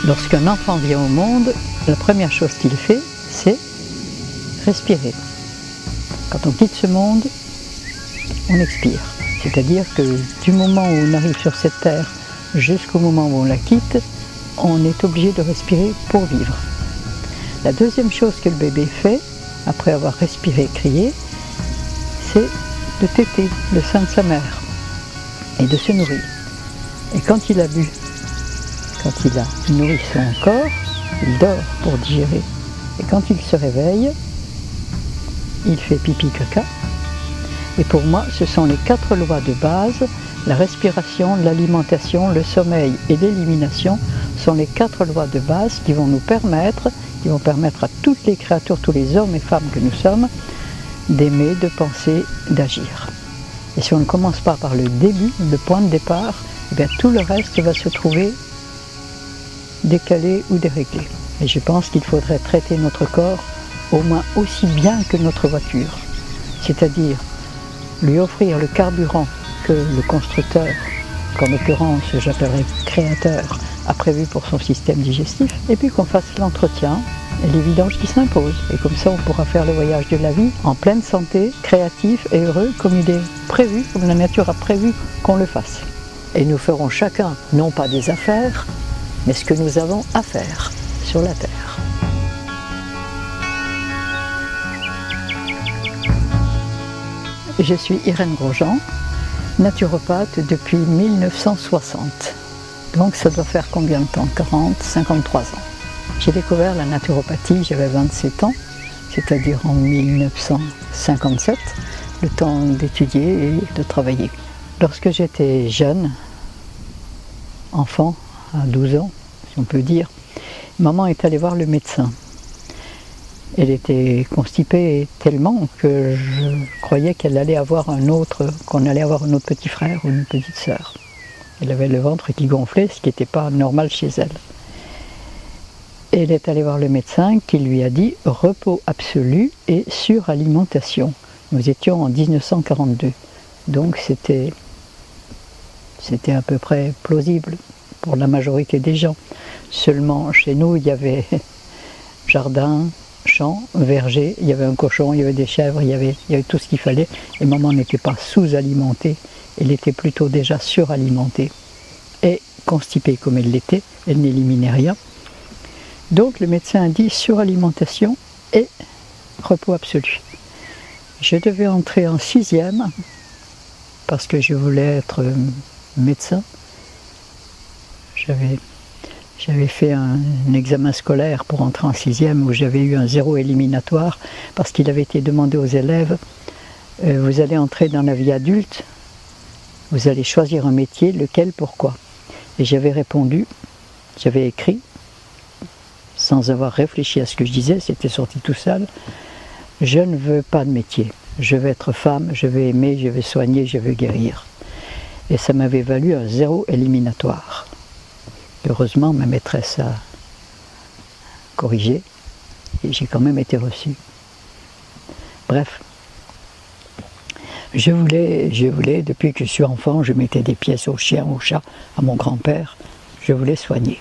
Lorsqu'un enfant vient au monde, la première chose qu'il fait, c'est respirer. Quand on quitte ce monde, on expire. C'est-à-dire que du moment où on arrive sur cette terre jusqu'au moment où on la quitte, on est obligé de respirer pour vivre. La deuxième chose que le bébé fait, après avoir respiré et crié, c'est de téter le sein de sa mère et de se nourrir. Et quand il a bu, quand il a nourri son corps, il dort pour digérer. Et quand il se réveille, il fait pipi caca. Et pour moi, ce sont les 4 lois de base. La respiration, l'alimentation, le sommeil et l'élimination sont les 4 lois de base qui vont permettre à toutes les créatures, tous les hommes et femmes que nous sommes, d'aimer, de penser, d'agir. Et si on ne commence pas par le début, le point de départ, eh bien tout le reste va se trouver décalé ou déréglé. Et je pense qu'il faudrait traiter notre corps au moins aussi bien que notre voiture. C'est-à-dire lui offrir le carburant que le constructeur, qu'en l'occurrence j'appellerais créateur, a prévu pour son système digestif, et puis qu'on fasse l'entretien et les vidanges qui s'imposent. Et comme ça on pourra faire le voyage de la vie en pleine santé, créatif et heureux comme il est prévu, comme la nature a prévu qu'on le fasse. Et nous ferons chacun, non pas des affaires, mais ce que nous avons à faire sur la Terre. Je suis Irène Grosjean, naturopathe depuis 1960. Donc ça doit faire combien de temps? 40, 53 ans. J'ai découvert la naturopathie, j'avais 27 ans, c'est-à-dire en 1957, le temps d'étudier et de travailler. Lorsque j'étais jeune, enfant, à 12 ans, si on peut dire, maman est allée voir le médecin. Elle était constipée tellement que je croyais qu'elle allait avoir qu'on allait avoir un autre petit frère ou une petite sœur. Elle avait le ventre qui gonflait, ce qui n'était pas normal chez elle. Et elle est allée voir le médecin qui lui a dit repos absolu et suralimentation. Nous étions en 1942, donc c'était à peu près plausible pour la majorité des gens. Seulement chez nous il y avait jardin, champ, verger, il y avait un cochon, il y avait des chèvres, il y avait tout ce qu'il fallait. Et maman n'était pas sous-alimentée, elle était plutôt déjà suralimentée. Et constipée comme elle l'était, elle n'éliminait rien. Donc le médecin a dit suralimentation et repos absolu. Je devais entrer en 6e parce que je voulais être médecin. J'avais fait un examen scolaire pour entrer en 6e où j'avais eu un 0 éliminatoire parce qu'il avait été demandé aux élèves vous allez entrer dans la vie adulte, vous allez choisir un métier, lequel, pourquoi? Et j'avais répondu, j'avais écrit, sans avoir réfléchi à ce que je disais, c'était sorti tout seul, je ne veux pas de métier, je veux être femme, je veux aimer, je veux soigner, je veux guérir. Et ça m'avait valu un 0 éliminatoire. Heureusement, ma maîtresse a corrigé et j'ai quand même été reçu. Bref, je voulais, depuis que je suis enfant, je mettais des pièces aux chiens, aux chats, à mon grand-père, je voulais soigner.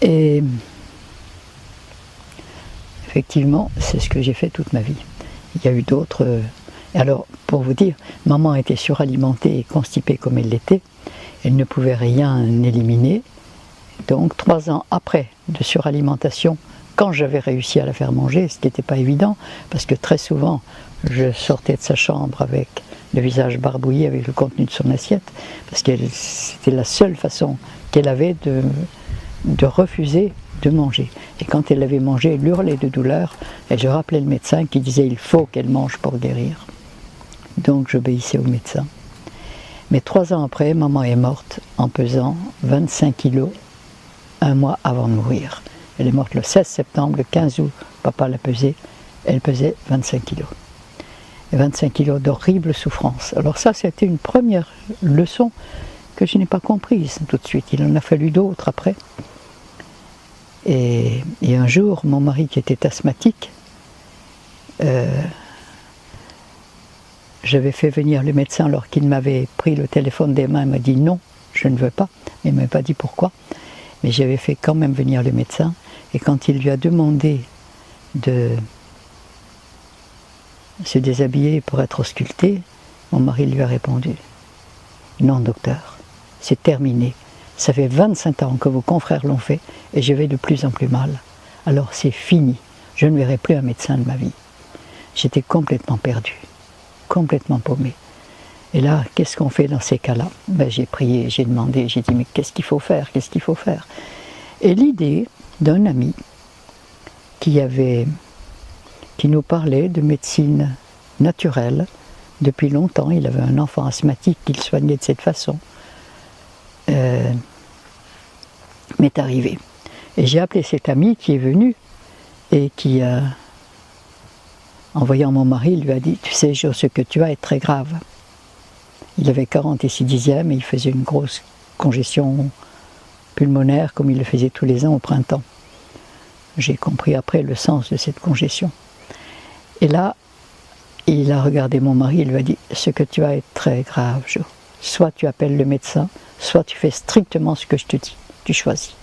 Et effectivement, c'est ce que j'ai fait toute ma vie. Il y a eu d'autres... Alors, pour vous dire, maman était suralimentée et constipée comme elle l'était. Elle ne pouvait rien éliminer. Donc 3 ans après de suralimentation, quand j'avais réussi à la faire manger, ce qui n'était pas évident, parce que très souvent, je sortais de sa chambre avec le visage barbouillé avec le contenu de son assiette, parce que c'était la seule façon qu'elle avait de refuser de manger. Et quand elle avait mangé, elle hurlait de douleur, et je rappelais le médecin qui disait il faut qu'elle mange pour guérir. Donc j'obéissais au médecin. Mais 3 ans après, maman est morte en pesant 25 kilos, 1 mois avant de mourir. Elle est morte le 16 septembre, le 15 août, papa l'a pesée, elle pesait 25 kilos. et 25 kilos d'horribles souffrances. Alors ça, c'était une première leçon que je n'ai pas comprise tout de suite. Il en a fallu d'autres après. Et un jour, mon mari qui était asthmatique, j'avais fait venir le médecin alors qu'il m'avait pris le téléphone des mains et m'a dit non, je ne veux pas. Il ne m'a pas dit pourquoi. Mais j'avais fait quand même venir le médecin. Et quand il lui a demandé de se déshabiller pour être ausculté, mon mari lui a répondu « Non, docteur, c'est terminé. Ça fait 25 ans que vos confrères l'ont fait et je vais de plus en plus mal. Alors c'est fini. Je ne verrai plus un médecin de ma vie. » J'étais complètement perdu, complètement paumé. Et là, qu'est-ce qu'on fait dans ces cas-là? J'ai prié, j'ai demandé, j'ai dit « Mais qu'est-ce qu'il faut faire? Qu'est-ce qu'il faut faire ?» Et l'idée d'un ami qui nous parlait de médecine naturelle depuis longtemps, il avait un enfant asthmatique qu'il soignait de cette façon, m'est arrivé. Et j'ai appelé cet ami qui est venu et qui, en voyant mon mari, lui a dit « Tu sais, Jo, ce que tu as est très grave. » Il avait 46 dixièmes et il faisait une grosse congestion pulmonaire comme il le faisait tous les ans au printemps. J'ai compris après le sens de cette congestion. Et là, il a regardé mon mari et lui a dit « Ce que tu as est très grave, Jo. Soit tu appelles le médecin, soit tu fais strictement ce que je te dis. Tu choisis. »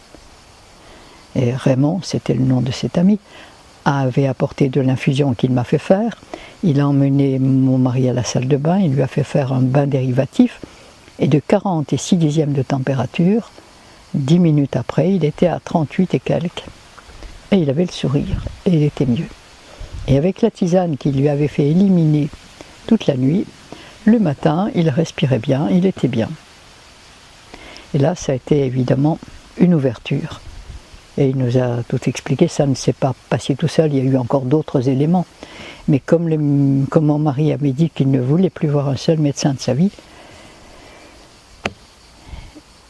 Et Raymond, c'était le nom de cet ami, avait apporté de l'infusion qu'il m'a fait faire. Il a emmené mon mari à la salle de bain, il lui a fait faire un bain dérivatif, et de 46 dixièmes de température, 10 minutes après, il était à 38 et quelques. Et il avait le sourire, et il était mieux. Et avec la tisane qui lui avait fait éliminer toute la nuit, le matin, il respirait bien, il était bien. Et là, ça a été évidemment une ouverture. Et il nous a tout expliqué, ça ne s'est pas passé tout seul, il y a eu encore d'autres éléments. Mais comme mon mari avait dit qu'il ne voulait plus voir un seul médecin de sa vie,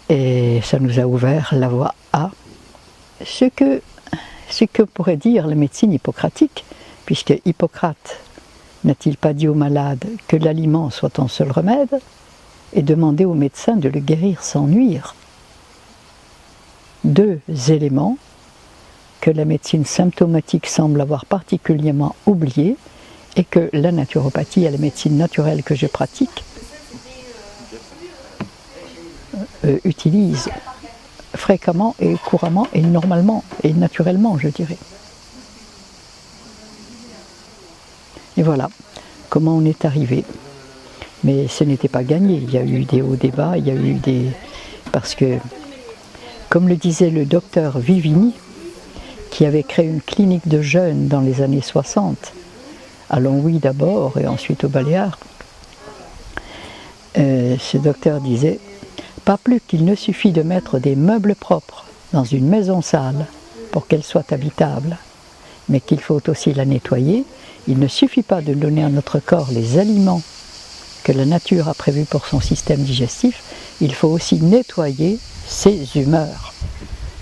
et ça nous a ouvert la voie à ce que pourrait dire la médecine hippocratique, puisque Hippocrate n'a-t-il pas dit aux malades que l'aliment soit ton seul remède, et demandé au médecin de le guérir sans nuire. Deux éléments que la médecine symptomatique semble avoir particulièrement oubliés et que la naturopathie et la médecine naturelle que je pratique utilisent fréquemment et couramment et normalement et naturellement, je dirais. Et voilà comment on est arrivé. Mais ce n'était pas gagné, il y a eu des hauts débats, il y a eu des... Parce que, comme le disait le docteur Vivini, qui avait créé une clinique de jeunes dans les années 60, à Longwy d'abord et ensuite aux Baléares, ce docteur disait « Pas plus qu'il ne suffit de mettre des meubles propres dans une maison sale pour qu'elle soit habitable, mais qu'il faut aussi la nettoyer. Il ne suffit pas de donner à notre corps les aliments que la nature a prévus pour son système digestif, il faut aussi nettoyer ses humeurs.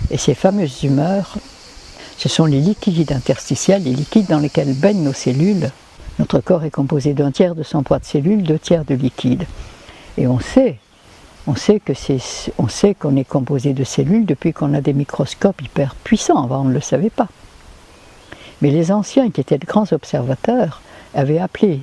Et ces fameuses humeurs, ce sont les liquides interstitiels, les liquides dans lesquels baignent nos cellules. Notre corps est composé d'un tiers de son poids de cellules, 2 tiers de liquide. Et on sait qu'on est composé de cellules depuis qu'on a des microscopes hyper puissants. Avant, on ne le savait pas. Mais les anciens, qui étaient de grands observateurs, avaient appelé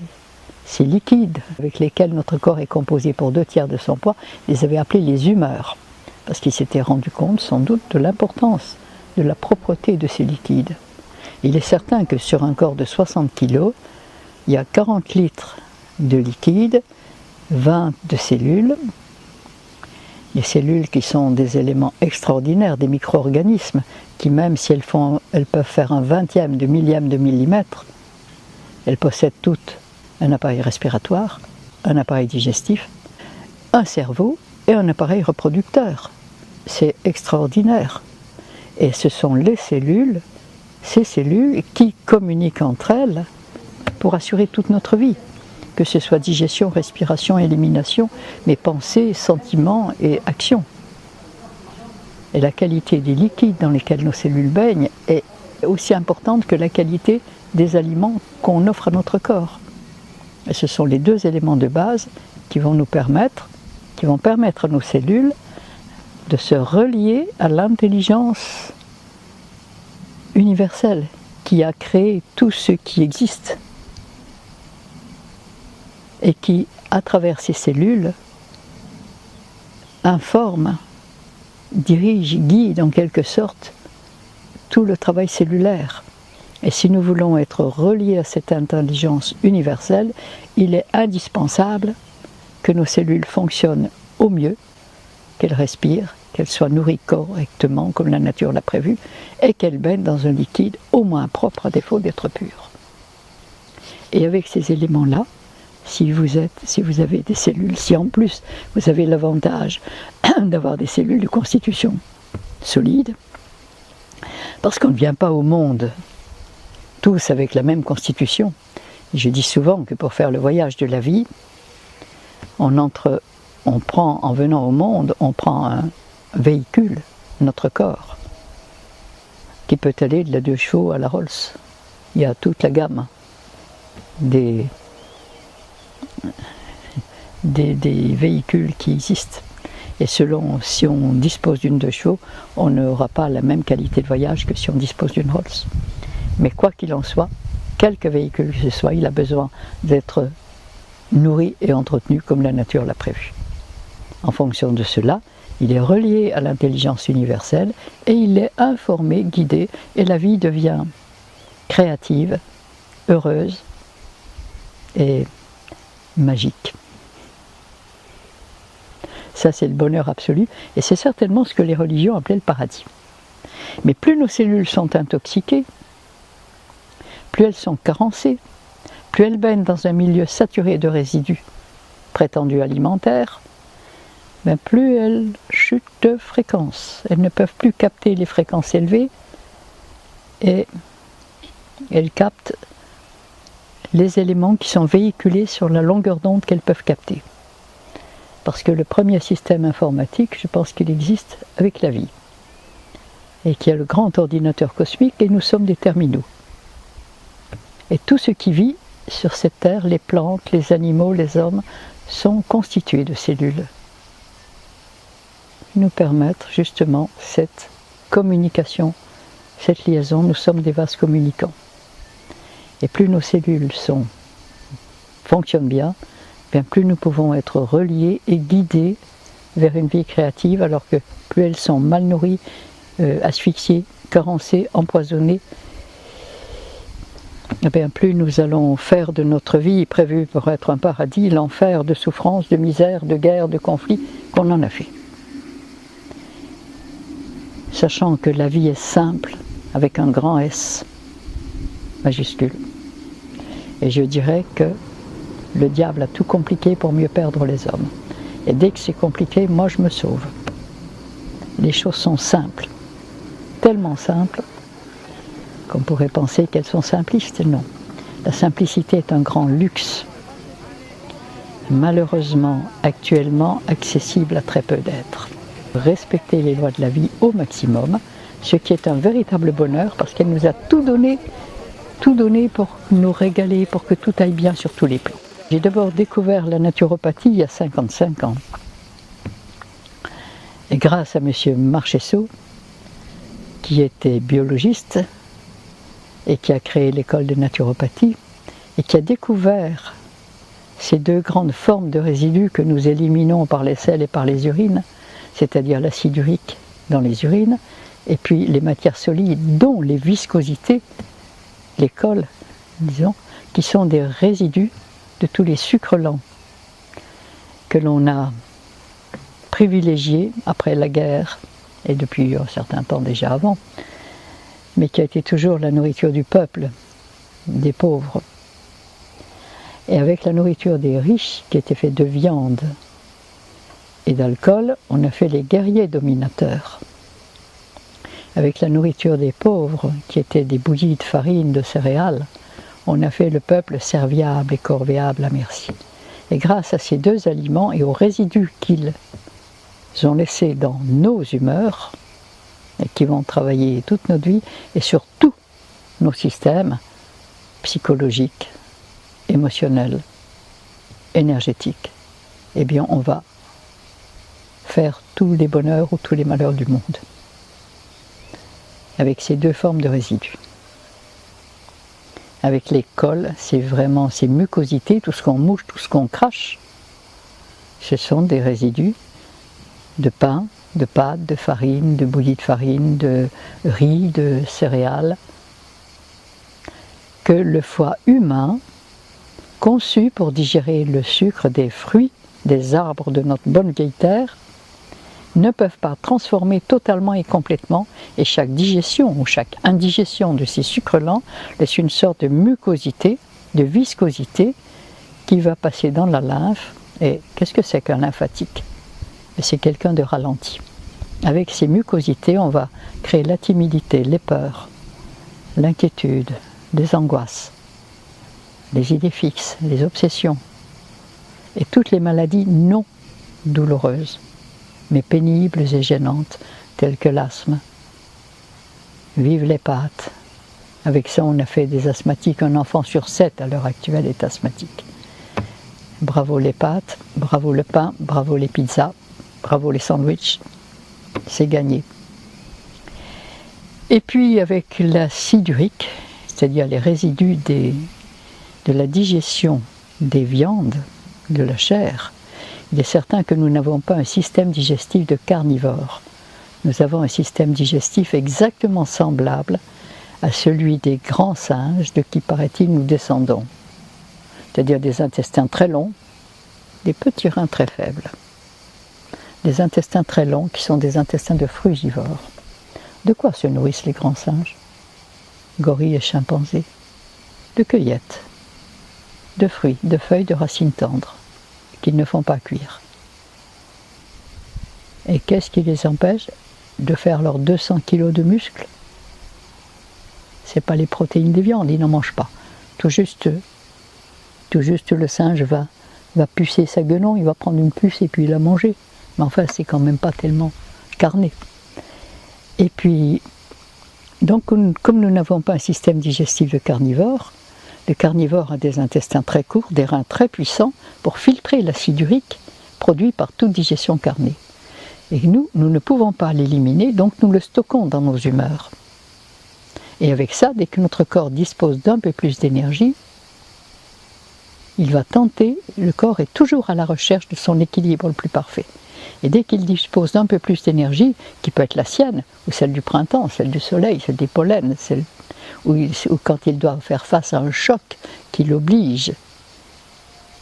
ces liquides avec lesquels notre corps est composé pour 2 tiers de son poids, les avaient appelés les humeurs, parce qu'ils s'étaient rendus compte sans doute de l'importance, de la propreté de ces liquides. Il est certain que sur un corps de 60 kg, il y a 40 litres de liquide, 20 de cellules, les cellules qui sont des éléments extraordinaires, des micro-organismes, qui même si elles peuvent faire un 20e de millième de millimètre, elles possèdent toutes un appareil respiratoire, un appareil digestif, un cerveau et un appareil reproducteur. C'est extraordinaire. Et ce sont ces cellules qui communiquent entre elles pour assurer toute notre vie, que ce soit digestion, respiration, élimination, mais pensée, sentiments et actions. Et la qualité des liquides dans lesquels nos cellules baignent est aussi importante que la qualité des aliments qu'on offre à notre corps. Et ce sont les deux éléments de base qui vont permettre à nos cellules de se relier à l'intelligence universelle qui a créé tout ce qui existe et qui, à travers ces cellules, informe, dirige, guide en quelque sorte tout le travail cellulaire. Et si nous voulons être reliés à cette intelligence universelle, il est indispensable que nos cellules fonctionnent au mieux, qu'elles respirent, qu'elles soient nourries correctement comme la nature l'a prévu, et qu'elles baignent dans un liquide au moins propre à défaut d'être pur. Et avec ces éléments-là, si vous avez des cellules, si en plus vous avez l'avantage d'avoir des cellules de constitution solide, parce qu'on ne vient pas au monde tous avec la même constitution. Et je dis souvent que pour faire le voyage de la vie, en venant au monde, on prend un véhicule, notre corps, qui peut aller de la 2 chevaux à la Rolls. Il y a toute la gamme des véhicules qui existent. Et selon si on dispose d'une 2 chevaux, on n'aura pas la même qualité de voyage que si on dispose d'une Rolls. Mais quoi qu'il en soit, quelque véhicule que ce soit, il a besoin d'être nourri et entretenu comme la nature l'a prévu. En fonction de cela, il est relié à l'intelligence universelle et il est informé, guidé, et la vie devient créative, heureuse et magique. Ça, c'est le bonheur absolu, et c'est certainement ce que les religions appelaient le paradis. Mais plus nos cellules sont intoxiquées, plus elles sont carencées, plus elles baignent dans un milieu saturé de résidus prétendus alimentaires, plus elles chutent de fréquence. Elles ne peuvent plus capter les fréquences élevées et elles captent les éléments qui sont véhiculés sur la longueur d'onde qu'elles peuvent capter. Parce que le premier système informatique, je pense qu'il existe avec la vie. Et qu'il y a le grand ordinateur cosmique et nous sommes des terminaux. Et tout ce qui vit sur cette terre, les plantes, les animaux, les hommes, sont constitués de cellules qui nous permettent justement cette communication, cette liaison. Nous sommes des vases communicants. Et plus nos cellules fonctionnent bien, plus nous pouvons être reliés et guidés vers une vie créative, alors que plus elles sont mal nourries, asphyxiées, carencées, empoisonnées, plus nous allons faire de notre vie prévue pour être un paradis l'enfer de souffrance, de misère, de guerre, de conflit qu'on en a fait. Sachant que la vie est simple, avec un grand S majuscule. Et je dirais que le diable a tout compliqué pour mieux perdre les hommes. Et dès que c'est compliqué, moi je me sauve. Les choses sont simples, tellement simples qu'on pourrait penser qu'elles sont simplistes. Non, la simplicité est un grand luxe, malheureusement actuellement accessible à très peu d'êtres. Respecter les lois de la vie au maximum, ce qui est un véritable bonheur parce qu'elle nous a tout donné pour nous régaler, pour que tout aille bien sur tous les plans. J'ai d'abord découvert la naturopathie il y a 55 ans. Et grâce à M. Marchesso, qui était biologiste et qui a créé l'école de naturopathie, et qui a découvert ces deux grandes formes de résidus que nous éliminons par les selles et par les urines, c'est-à-dire l'acide urique dans les urines, et puis les matières solides, dont les viscosités, les cols, disons, qui sont des résidus de tous les sucres lents que l'on a privilégiés après la guerre, et depuis un certain temps déjà avant, mais qui a été toujours la nourriture du peuple, des pauvres. Et avec la nourriture des riches, qui était faite de viande et d'alcool, on a fait les guerriers dominateurs. Avec la nourriture des pauvres, qui était des bouillies de farine, de céréales, on a fait le peuple serviable et corvéable à merci. Et grâce à ces deux aliments et aux résidus qu'ils ont laissés dans nos humeurs, et qui vont travailler toute notre vie, et sur tous nos systèmes psychologiques, émotionnels, énergétique, eh bien on va faire tous les bonheurs ou tous les malheurs du monde avec ces deux formes de résidus. Avec les cols, c'est vraiment ces mucosités, tout ce qu'on mouche, tout ce qu'on crache, ce sont des résidus de pain, de pâte, de farine, de bouillie de farine, de riz, de céréales, que le foie humain, conçu pour digérer le sucre des fruits, des arbres de notre bonne vieille terre, ne peuvent pas transformer totalement et complètement, et chaque digestion ou chaque indigestion de ces sucres lents laisse une sorte de mucosité, de viscosité qui va passer dans la lymphe. Et qu'est-ce que c'est qu'un lymphatique? C'est quelqu'un de ralenti. Avec ces mucosités, on va créer la timidité, les peurs, l'inquiétude, les angoisses, les idées fixes, les obsessions, et toutes les maladies non douloureuses, mais pénibles et gênantes, telles que l'asthme. Vive les pâtes. Avec ça, on a fait des asthmatiques. Un enfant sur 7 à l'heure actuelle est asthmatique. Bravo les pâtes, bravo le pain, bravo les pizzas, bravo les sandwichs. C'est gagné. Et puis avec l'acide urique, c'est-à-dire les résidus de la digestion des viandes, de la chair, il est certain que nous n'avons pas un système digestif de carnivore. Nous avons un système digestif exactement semblable à celui des grands singes de qui, paraît-il, nous descendons. C'est-à-dire des intestins très longs, des petits reins très faibles. Des intestins très longs qui sont des intestins de frugivores. De quoi se nourrissent les grands singes? Gorilles et chimpanzés. De cueillettes, de fruits, de feuilles, de racines tendres, qu'ils ne font pas cuire. Et qu'est-ce qui les empêche de faire leurs 200 kilos de muscles? Ce n'est pas les protéines des viandes, ils n'en mangent pas. Tout juste le singe va pucer sa guenon, il va prendre une puce et puis la manger. Mais enfin, c'est quand même pas tellement carné. Et puis, donc, comme nous n'avons pas un système digestif de carnivore, le carnivore a des intestins très courts, des reins très puissants pour filtrer l'acide urique produit par toute digestion carnée. Et nous ne pouvons pas l'éliminer, donc nous le stockons dans nos humeurs. Et avec ça, dès que notre corps dispose d'un peu plus d'énergie, il va tenter, le corps est toujours à la recherche de son équilibre le plus parfait. Et dès qu'il dispose d'un peu plus d'énergie, qui peut être la sienne, ou celle du printemps, celle du soleil, celle des pollens, ou quand il doit faire face à un choc qui l'oblige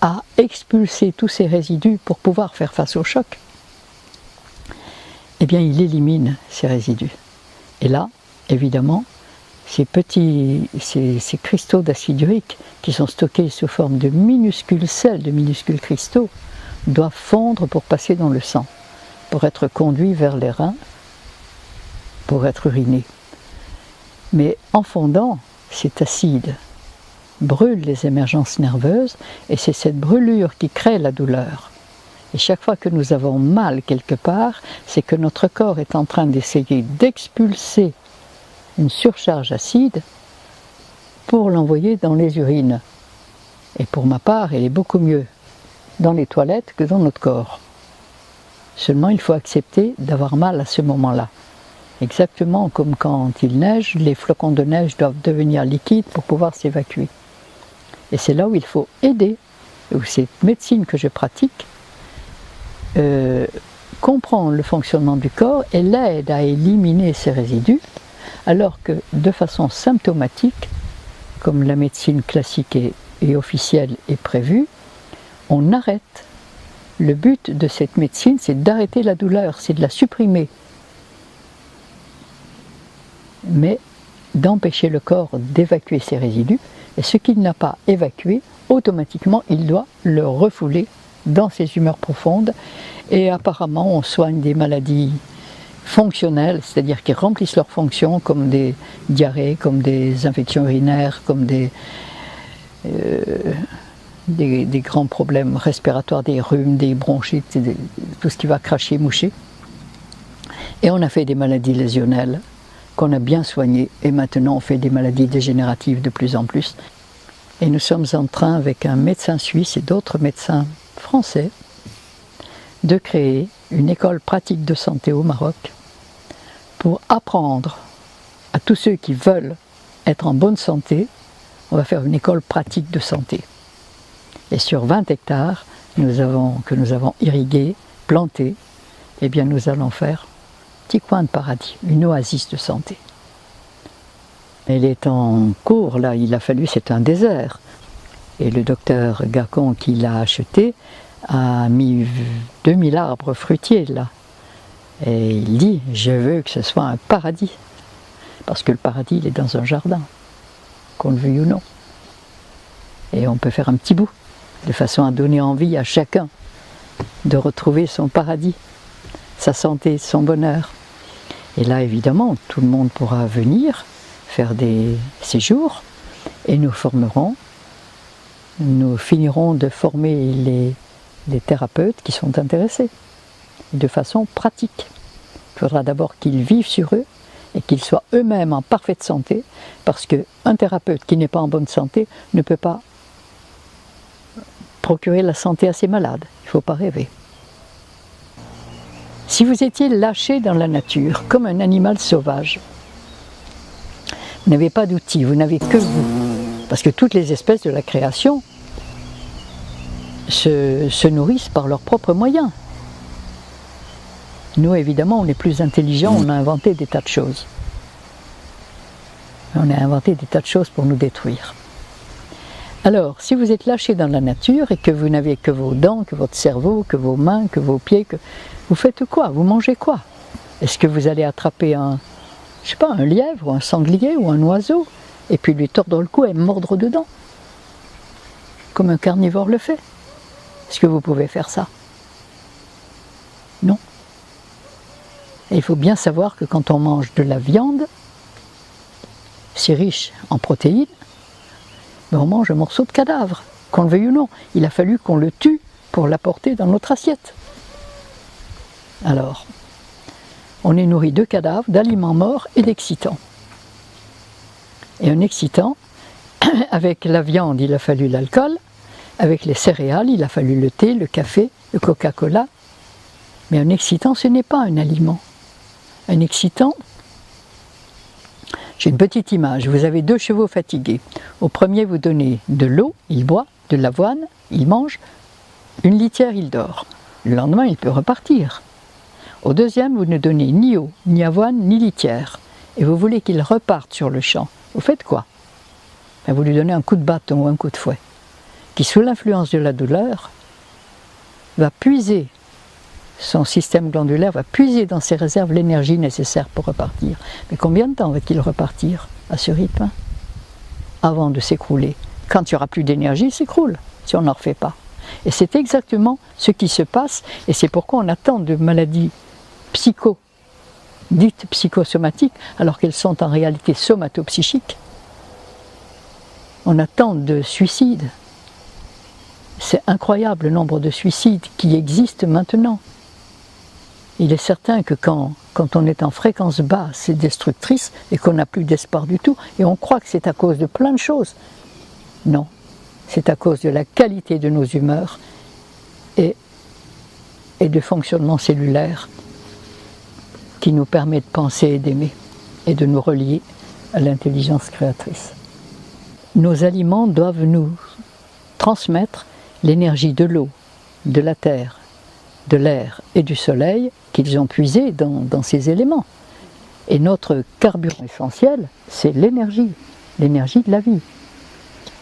à expulser tous ces résidus pour pouvoir faire face au choc, eh bien il élimine ces résidus. Et là, évidemment, ces cristaux d'acide urique qui sont stockés sous forme de minuscules sels, de minuscules cristaux, doivent fondre pour passer dans le sang, pour être conduits vers les reins, pour être urinés. Mais en fondant, cet acide brûle les émergences nerveuses et c'est cette brûlure qui crée la douleur. Et chaque fois que nous avons mal quelque part, c'est que notre corps est en train d'essayer d'expulser une surcharge acide pour l'envoyer dans les urines. Et pour ma part, elle est beaucoup mieux dans les toilettes que dans notre corps. Seulement, il faut accepter d'avoir mal à ce moment-là. Exactement comme quand il neige, les flocons de neige doivent devenir liquides pour pouvoir s'évacuer. Et c'est là où il faut aider, où cette médecine que je pratique comprend le fonctionnement du corps et l'aide à éliminer ces résidus, alors que de façon symptomatique, comme la médecine classique et officielle est prévue, on arrête. Le but de cette médecine, c'est d'arrêter la douleur, c'est de la supprimer. Mais d'empêcher le corps d'évacuer ces résidus, et ce qu'il n'a pas évacué, automatiquement, il doit le refouler dans ses humeurs profondes, et apparemment, on soigne des maladies fonctionnelles, c'est-à-dire qui remplissent leurs fonctions, comme des diarrhées, comme des infections urinaires, comme des grands problèmes respiratoires, des rhumes, des bronchites, tout ce qui va cracher, moucher. Et on a fait des maladies lésionnelles qu'on a bien soignées, et maintenant on fait des maladies dégénératives de plus en plus. Et nous sommes en train, avec un médecin suisse et d'autres médecins français, de créer une école pratique de santé au Maroc pour apprendre à tous ceux qui veulent être en bonne santé. On va faire une école pratique de santé. Et sur 20 hectares que nous avons irrigués, plantés, eh bien nous allons faire un petit coin de paradis, une oasis de santé. Elle est en cours, là, il a fallu, c'est un désert. Et le docteur Gacon qui l'a acheté a mis 2000 arbres fruitiers là. Et il dit, je veux que ce soit un paradis. Parce que le paradis, il est dans un jardin, qu'on le veuille ou non. Et on peut faire un petit bout, de façon à donner envie à chacun de retrouver son paradis, sa santé, son bonheur. Et là, évidemment, tout le monde pourra venir faire des séjours et nous finirons de former les thérapeutes qui sont intéressés de façon pratique. Il faudra d'abord qu'ils vivent sur eux et qu'ils soient eux-mêmes en parfaite santé, parce qu'un thérapeute qui n'est pas en bonne santé ne peut pas procurer la santé à ses malades. Il ne faut pas rêver. Si vous étiez lâché dans la nature, comme un animal sauvage, vous n'avez pas d'outils, vous n'avez que vous. Parce que toutes les espèces de la création se nourrissent par leurs propres moyens. Nous, évidemment, on est plus intelligents, on a inventé des tas de choses. On a inventé des tas de choses pour nous détruire. Alors, si vous êtes lâché dans la nature et que vous n'avez que vos dents, que votre cerveau, que vos mains, que vos pieds, vous faites quoi? Vous mangez quoi? Est-ce que vous allez attraper un lièvre ou un sanglier ou un oiseau et puis lui tordre le cou et mordre dedans? Comme un carnivore le fait. Est-ce que vous pouvez faire ça? Non. Et il faut bien savoir que quand on mange de la viande, si riche en protéines, on mange un morceau de cadavre, qu'on le veuille ou non. Il a fallu qu'on le tue pour l'apporter dans notre assiette. Alors, on est nourri de cadavres, d'aliments morts et d'excitants. Et un excitant, avec la viande, il a fallu l'alcool, avec les céréales, il a fallu le thé, le café, le Coca-Cola. Mais un excitant, ce n'est pas un aliment. Un excitant, j'ai une petite image, vous avez 2 chevaux fatigués. Au premier, vous donnez de l'eau, il boit, de l'avoine, il mange, une litière, il dort. Le lendemain, il peut repartir. Au deuxième, vous ne donnez ni eau, ni avoine, ni litière. Et vous voulez qu'il reparte sur le champ. Vous faites quoi? Vous lui donnez un coup de bâton ou un coup de fouet, qui, sous l'influence de la douleur, va puiser, son système glandulaire va puiser dans ses réserves l'énergie nécessaire pour repartir. Mais combien de temps va-t-il repartir à ce rythme avant de s'écrouler? Quand il n'y aura plus d'énergie, il s'écroule, si on n'en refait pas. Et c'est exactement ce qui se passe, et c'est pourquoi on a tant de maladies dites psychosomatiques, alors qu'elles sont en réalité somatopsychiques. On a tant de suicides. C'est incroyable le nombre de suicides qui existent maintenant. Il est certain que quand on est en fréquence basse et destructrice et qu'on n'a plus d'espoir du tout, et on croit que c'est à cause de plein de choses. Non, c'est à cause de la qualité de nos humeurs et de fonctionnement cellulaire qui nous permet de penser et d'aimer et de nous relier à l'intelligence créatrice. Nos aliments doivent nous transmettre l'énergie de l'eau, de la terre, de l'air et du soleil qu'ils ont puisé dans ces éléments. Et notre carburant essentiel, c'est l'énergie de la vie.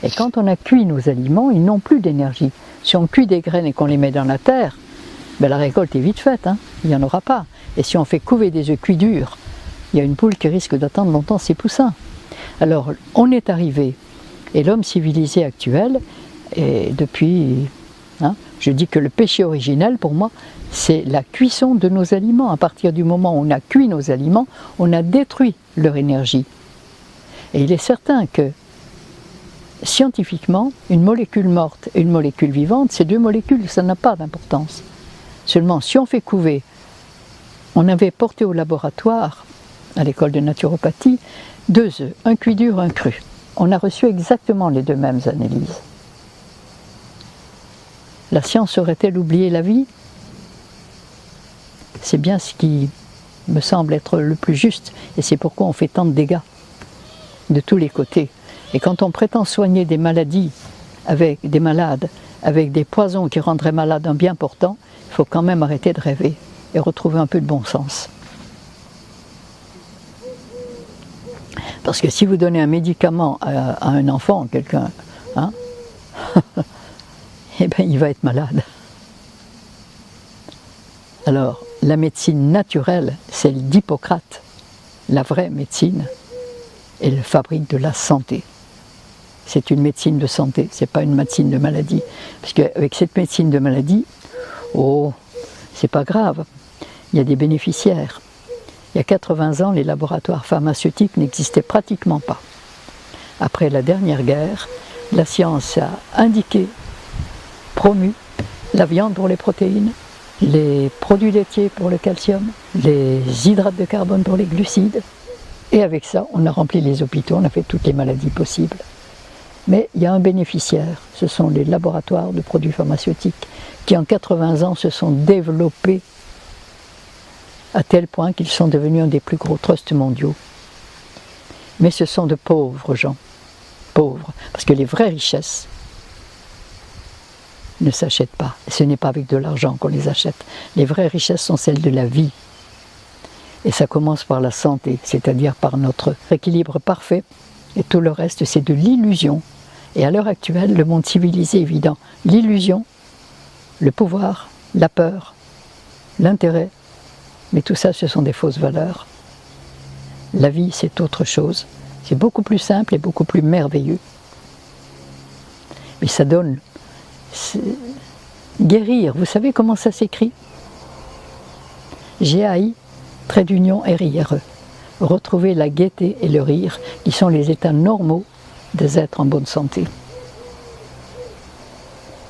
Et quand on a cuit nos aliments, ils n'ont plus d'énergie. Si on cuit des graines et qu'on les met dans la terre, la récolte est vite faite, il n'y en aura pas. Et si on fait couver des œufs cuits durs, il y a une poule qui risque d'attendre longtemps ses poussins. Alors on est arrivé, et l'homme civilisé actuel, et depuis, je dis que le péché originel pour moi, c'est la cuisson de nos aliments. À partir du moment où on a cuit nos aliments, on a détruit leur énergie. Et il est certain que scientifiquement, une molécule morte et une molécule vivante, ces 2 molécules, ça n'a pas d'importance. Seulement, si on fait couver, on avait porté au laboratoire, à l'école de naturopathie, 2 œufs, un cuit dur, un cru. on a reçu exactement les deux mêmes analyses. La science aurait-elle oublié la vie? C'est bien ce qui me semble être le plus juste, et c'est pourquoi on fait tant de dégâts de tous les côtés. Et quand on prétend soigner des maladies avec des malades, avec des poisons qui rendraient malade un bien portant, il faut quand même arrêter de rêver et retrouver un peu de bon sens. Parce que si vous donnez un médicament à un enfant, quelqu'un, hein, eh bien il va être malade. Alors, la médecine naturelle, celle d'Hippocrate, la vraie médecine, elle fabrique de la santé. C'est une médecine de santé, c'est pas une médecine de maladie. Parce qu'avec cette médecine de maladie, oh, c'est pas grave, il y a des bénéficiaires. Il y a 80 ans, les laboratoires pharmaceutiques n'existaient pratiquement pas. Après la dernière guerre, la science a indiqué, promu, la viande pour les protéines, les produits laitiers pour le calcium, les hydrates de carbone pour les glucides. Et avec ça, on a rempli les hôpitaux, on a fait toutes les maladies possibles. Mais il y a un bénéficiaire, ce sont les laboratoires de produits pharmaceutiques qui en 80 ans se sont développés à tel point qu'ils sont devenus un des plus gros trusts mondiaux. Mais ce sont de pauvres gens, pauvres, parce que les vraies richesses ne s'achètent pas. Ce n'est pas avec de l'argent qu'on les achète. Les vraies richesses sont celles de la vie. Et ça commence par la santé, c'est-à-dire par notre équilibre parfait. Et tout le reste, c'est de l'illusion. Et à l'heure actuelle, le monde civilisé est évident. L'illusion, le pouvoir, la peur, l'intérêt, mais tout ça, ce sont des fausses valeurs. La vie, c'est autre chose. C'est beaucoup plus simple et beaucoup plus merveilleux. Mais ça donne... Guérir, vous savez comment ça s'écrit? G-A-I, trait d'union R-I-R-E. Retrouver la gaieté et le rire, qui sont les états normaux des êtres en bonne santé.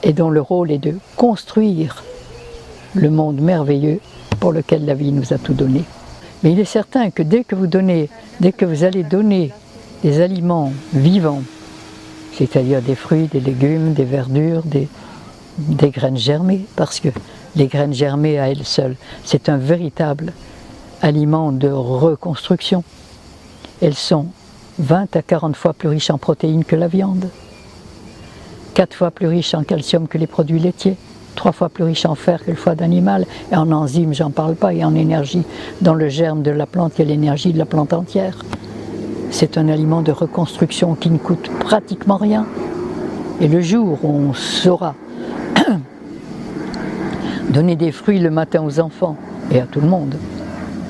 Et dont le rôle est de construire le monde merveilleux pour lequel la vie nous a tout donné. Mais il est certain que dès que vous allez donner des aliments vivants, c'est-à-dire des fruits, des légumes, des verdures, des graines germées, parce que les graines germées à elles seules, c'est un véritable aliment de reconstruction. Elles sont 20 à 40 fois plus riches en protéines que la viande, 4 fois plus riches en calcium que les produits laitiers, 3 fois plus riches en fer que le foie d'animal, et en enzymes, j'en parle pas, et en énergie. Dans le germe de la plante, il y a l'énergie de la plante entière. C'est un aliment de reconstruction qui ne coûte pratiquement rien. Et le jour où on saura donner des fruits le matin aux enfants, et à tout le monde,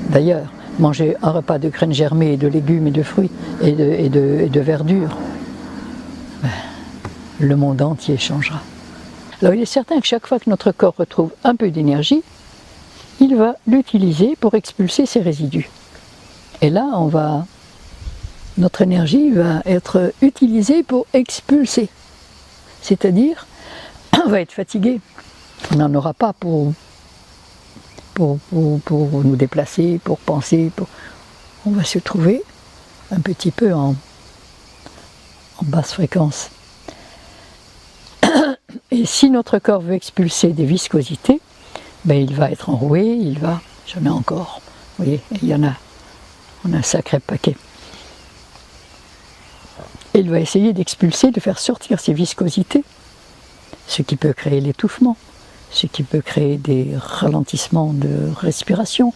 d'ailleurs, manger un repas de graines germées, et de légumes, et de fruits, et de verdure, le monde entier changera. Alors il est certain que chaque fois que notre corps retrouve un peu d'énergie, il va l'utiliser pour expulser ses résidus. Et là, notre énergie va être utilisée pour expulser. C'est-à-dire, on va être fatigué. On n'en aura pas pour nous déplacer, pour penser. On va se trouver un petit peu en basse fréquence. Et si notre corps veut expulser des viscosités, ben il va être enroué, j'en ai encore, vous voyez, on a un sacré paquet. Et il va essayer d'expulser, de faire sortir ces viscosités, ce qui peut créer l'étouffement, ce qui peut créer des ralentissements de respiration,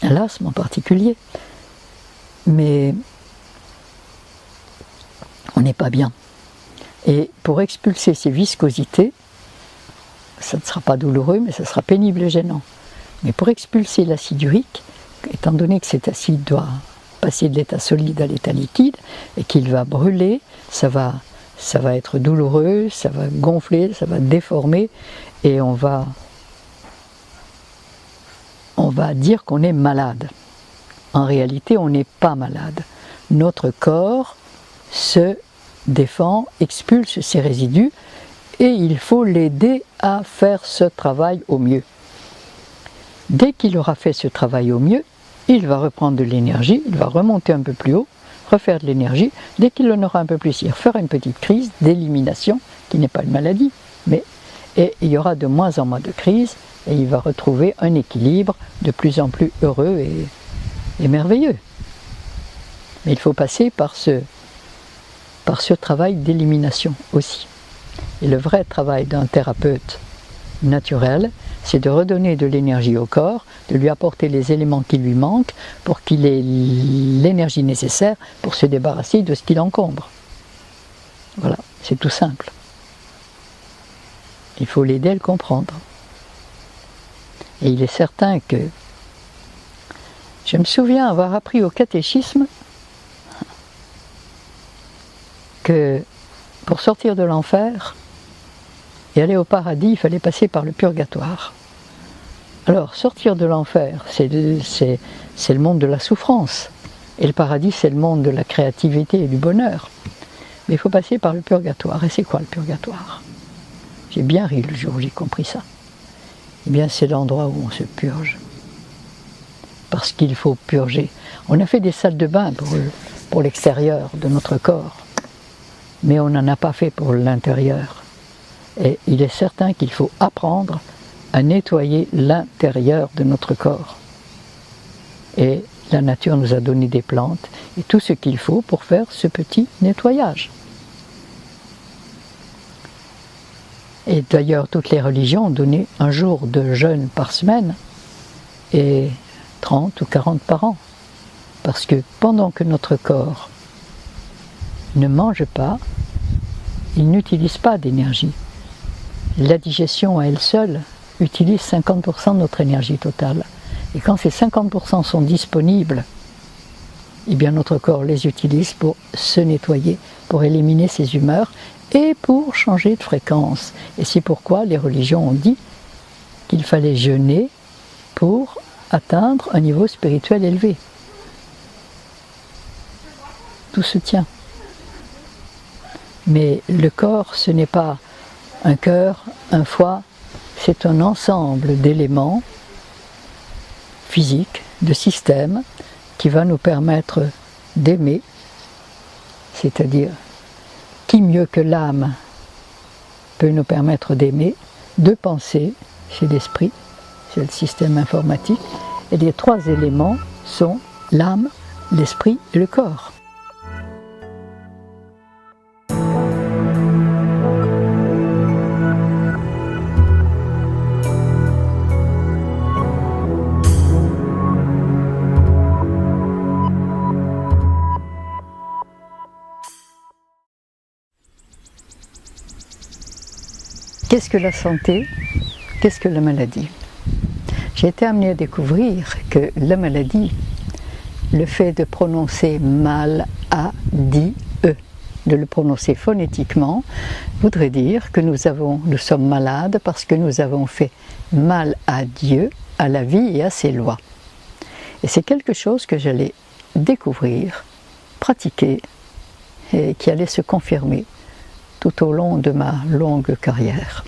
l'asthme en particulier. Mais on n'est pas bien. Et pour expulser ces viscosités, ça ne sera pas douloureux, mais ça sera pénible et gênant. Mais pour expulser l'acide urique, étant donné que cet acide doit passer de l'état solide à l'état liquide, et qu'il va brûler, ça va être douloureux, ça va gonfler, ça va déformer, et on va dire qu'on est malade. En réalité, on n'est pas malade. Notre corps se défend, expulse ses résidus, et il faut l'aider à faire ce travail au mieux. Dès qu'il aura fait ce travail au mieux, il va reprendre de l'énergie, il va remonter un peu plus haut, refaire de l'énergie. Dès qu'il en aura un peu plus, il refera une petite crise d'élimination, qui n'est pas une maladie, et il y aura de moins en moins de crises, et il va retrouver un équilibre de plus en plus heureux et merveilleux. Mais il faut passer par ce travail d'élimination aussi. Et le vrai travail d'un thérapeute naturel, c'est de redonner de l'énergie au corps, de lui apporter les éléments qui lui manquent pour qu'il ait l'énergie nécessaire pour se débarrasser de ce qui l'encombre. Voilà, c'est tout simple. Il faut l'aider à le comprendre. Et il est certain que je me souviens avoir appris au catéchisme que pour sortir de l'enfer et aller au paradis, il fallait passer par le purgatoire. Alors, sortir de l'enfer, c'est le monde de la souffrance. Et le paradis, c'est le monde de la créativité et du bonheur. Mais il faut passer par le purgatoire. Et c'est quoi le purgatoire? J'ai bien ri le jour où j'ai compris ça. Eh bien, c'est l'endroit où on se purge. Parce qu'il faut purger. On a fait des salles de bain pour l'extérieur de notre corps. Mais on n'en a pas fait pour l'intérieur. Et il est certain qu'il faut apprendre à nettoyer l'intérieur de notre corps. Et la nature nous a donné des plantes et tout ce qu'il faut pour faire ce petit nettoyage. Et d'ailleurs, toutes les religions ont donné un jour de jeûne par semaine et 30 ou 40 par an. Parce que pendant que notre corps ne mange pas, il n'utilise pas d'énergie. La digestion à elle seule utilise 50% de notre énergie totale. Et quand ces 50% sont disponibles, eh bien notre corps les utilise pour se nettoyer, pour éliminer ses humeurs et pour changer de fréquence. Et c'est pourquoi les religions ont dit qu'il fallait jeûner pour atteindre un niveau spirituel élevé. Tout se tient. Mais le corps, ce n'est pas un cœur, un foie, c'est un ensemble d'éléments physiques, de systèmes, qui va nous permettre d'aimer, c'est-à-dire qui mieux que l'âme peut nous permettre d'aimer, de penser, c'est l'esprit, c'est le système informatique, et les trois éléments sont l'âme, l'esprit et le corps. Qu'est-ce que la santé? Qu'est-ce que la maladie? J'ai été amenée à découvrir que la maladie, le fait de prononcer mal-a-di-e, de le prononcer phonétiquement, voudrait dire que nous sommes malades parce que nous avons fait mal à Dieu, à la vie et à ses lois. Et c'est quelque chose que j'allais découvrir, pratiquer, et qui allait se confirmer tout au long de ma longue carrière.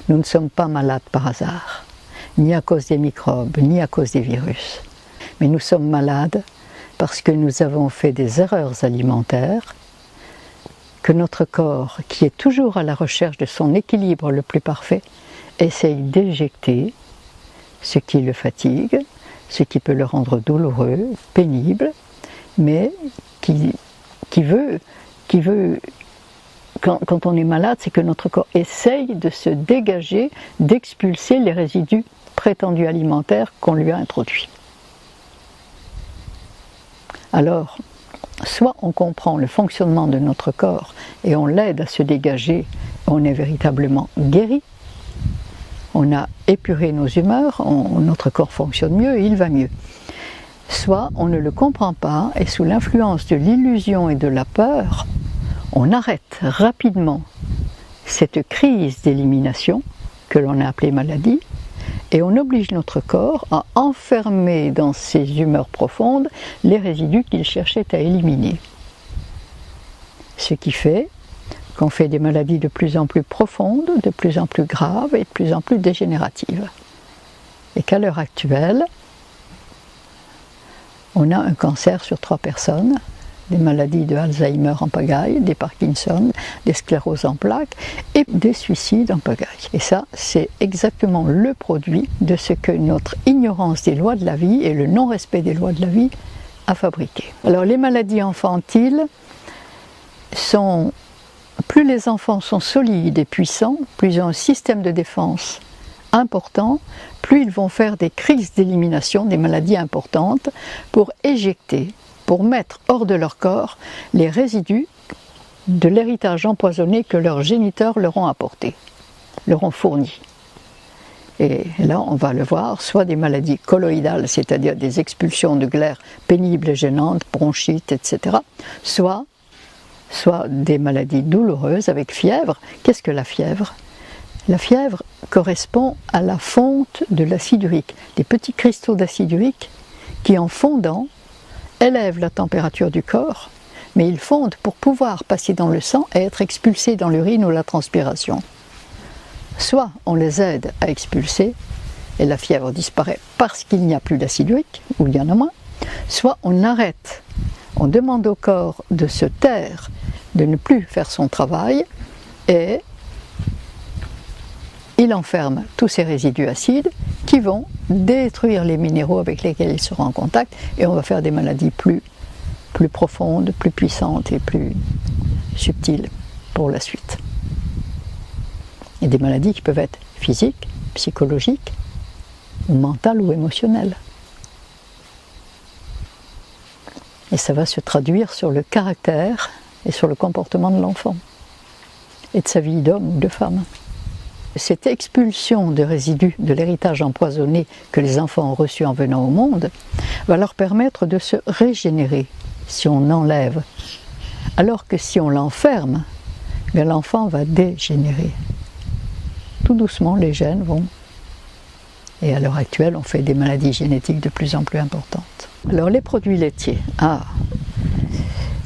Nous ne sommes pas malades par hasard, ni à cause des microbes, ni à cause des virus. Mais nous sommes malades parce que nous avons fait des erreurs alimentaires, que notre corps, qui est toujours à la recherche de son équilibre le plus parfait, essaye d'éjecter ce qui le fatigue, ce qui peut le rendre douloureux, pénible, mais qui veut quand on est malade, c'est que notre corps essaye de se dégager, d'expulser les résidus prétendus alimentaires qu'on lui a introduits. Alors, soit on comprend le fonctionnement de notre corps et on l'aide à se dégager, on est véritablement guéri, on a épuré nos humeurs, notre corps fonctionne mieux et il va mieux. Soit on ne le comprend pas et sous l'influence de l'illusion et de la peur, on arrête rapidement cette crise d'élimination que l'on a appelée maladie et on oblige notre corps à enfermer dans ses humeurs profondes les résidus qu'il cherchait à éliminer. Ce qui fait qu'on fait des maladies de plus en plus profondes, de plus en plus graves et de plus en plus dégénératives. Et qu'à l'heure actuelle, on a un cancer sur 3 personnes, des maladies de Alzheimer en pagaille, des Parkinson, des scléroses en plaques et des suicides en pagaille. Et ça, c'est exactement le produit de ce que notre ignorance des lois de la vie et le non-respect des lois de la vie a fabriqué. Alors les maladies infantiles sont... Plus les enfants sont solides et puissants, plus ils ont un système de défense important, plus ils vont faire des crises d'élimination, des maladies importantes, pour éjecter, pour mettre hors de leur corps les résidus de l'héritage empoisonné que leurs géniteurs leur ont apporté, leur ont fourni. Et là, on va le voir, soit des maladies colloïdales, c'est-à-dire des expulsions de glaire pénibles et gênantes, bronchites, etc., soit des maladies douloureuses avec fièvre. Qu'est-ce que la fièvre ? La fièvre correspond à la fonte de l'acide urique, des petits cristaux d'acide urique qui, en fondant, élèvent la température du corps, mais ils fondent pour pouvoir passer dans le sang et être expulsés dans l'urine ou la transpiration. Soit on les aide à expulser et la fièvre disparaît parce qu'il n'y a plus d'acide urique, ou il y en a moins, soit on arrête, on demande au corps de se taire, de ne plus faire son travail, et il enferme tous ces résidus acides qui vont détruire les minéraux avec lesquels il sera en contact, et on va faire des maladies plus profondes, plus puissantes et plus subtiles pour la suite. Et des maladies qui peuvent être physiques, psychologiques, ou mentales ou émotionnelles. Et ça va se traduire sur le caractère et sur le comportement de l'enfant et de sa vie d'homme ou de femme. Cette expulsion de résidus de l'héritage empoisonné que les enfants ont reçu en venant au monde va leur permettre de se régénérer si on enlève. Alors que si on l'enferme, l'enfant va dégénérer. Tout doucement, les gènes vont... Et à l'heure actuelle, on fait des maladies génétiques de plus en plus importantes. Alors les produits laitiers.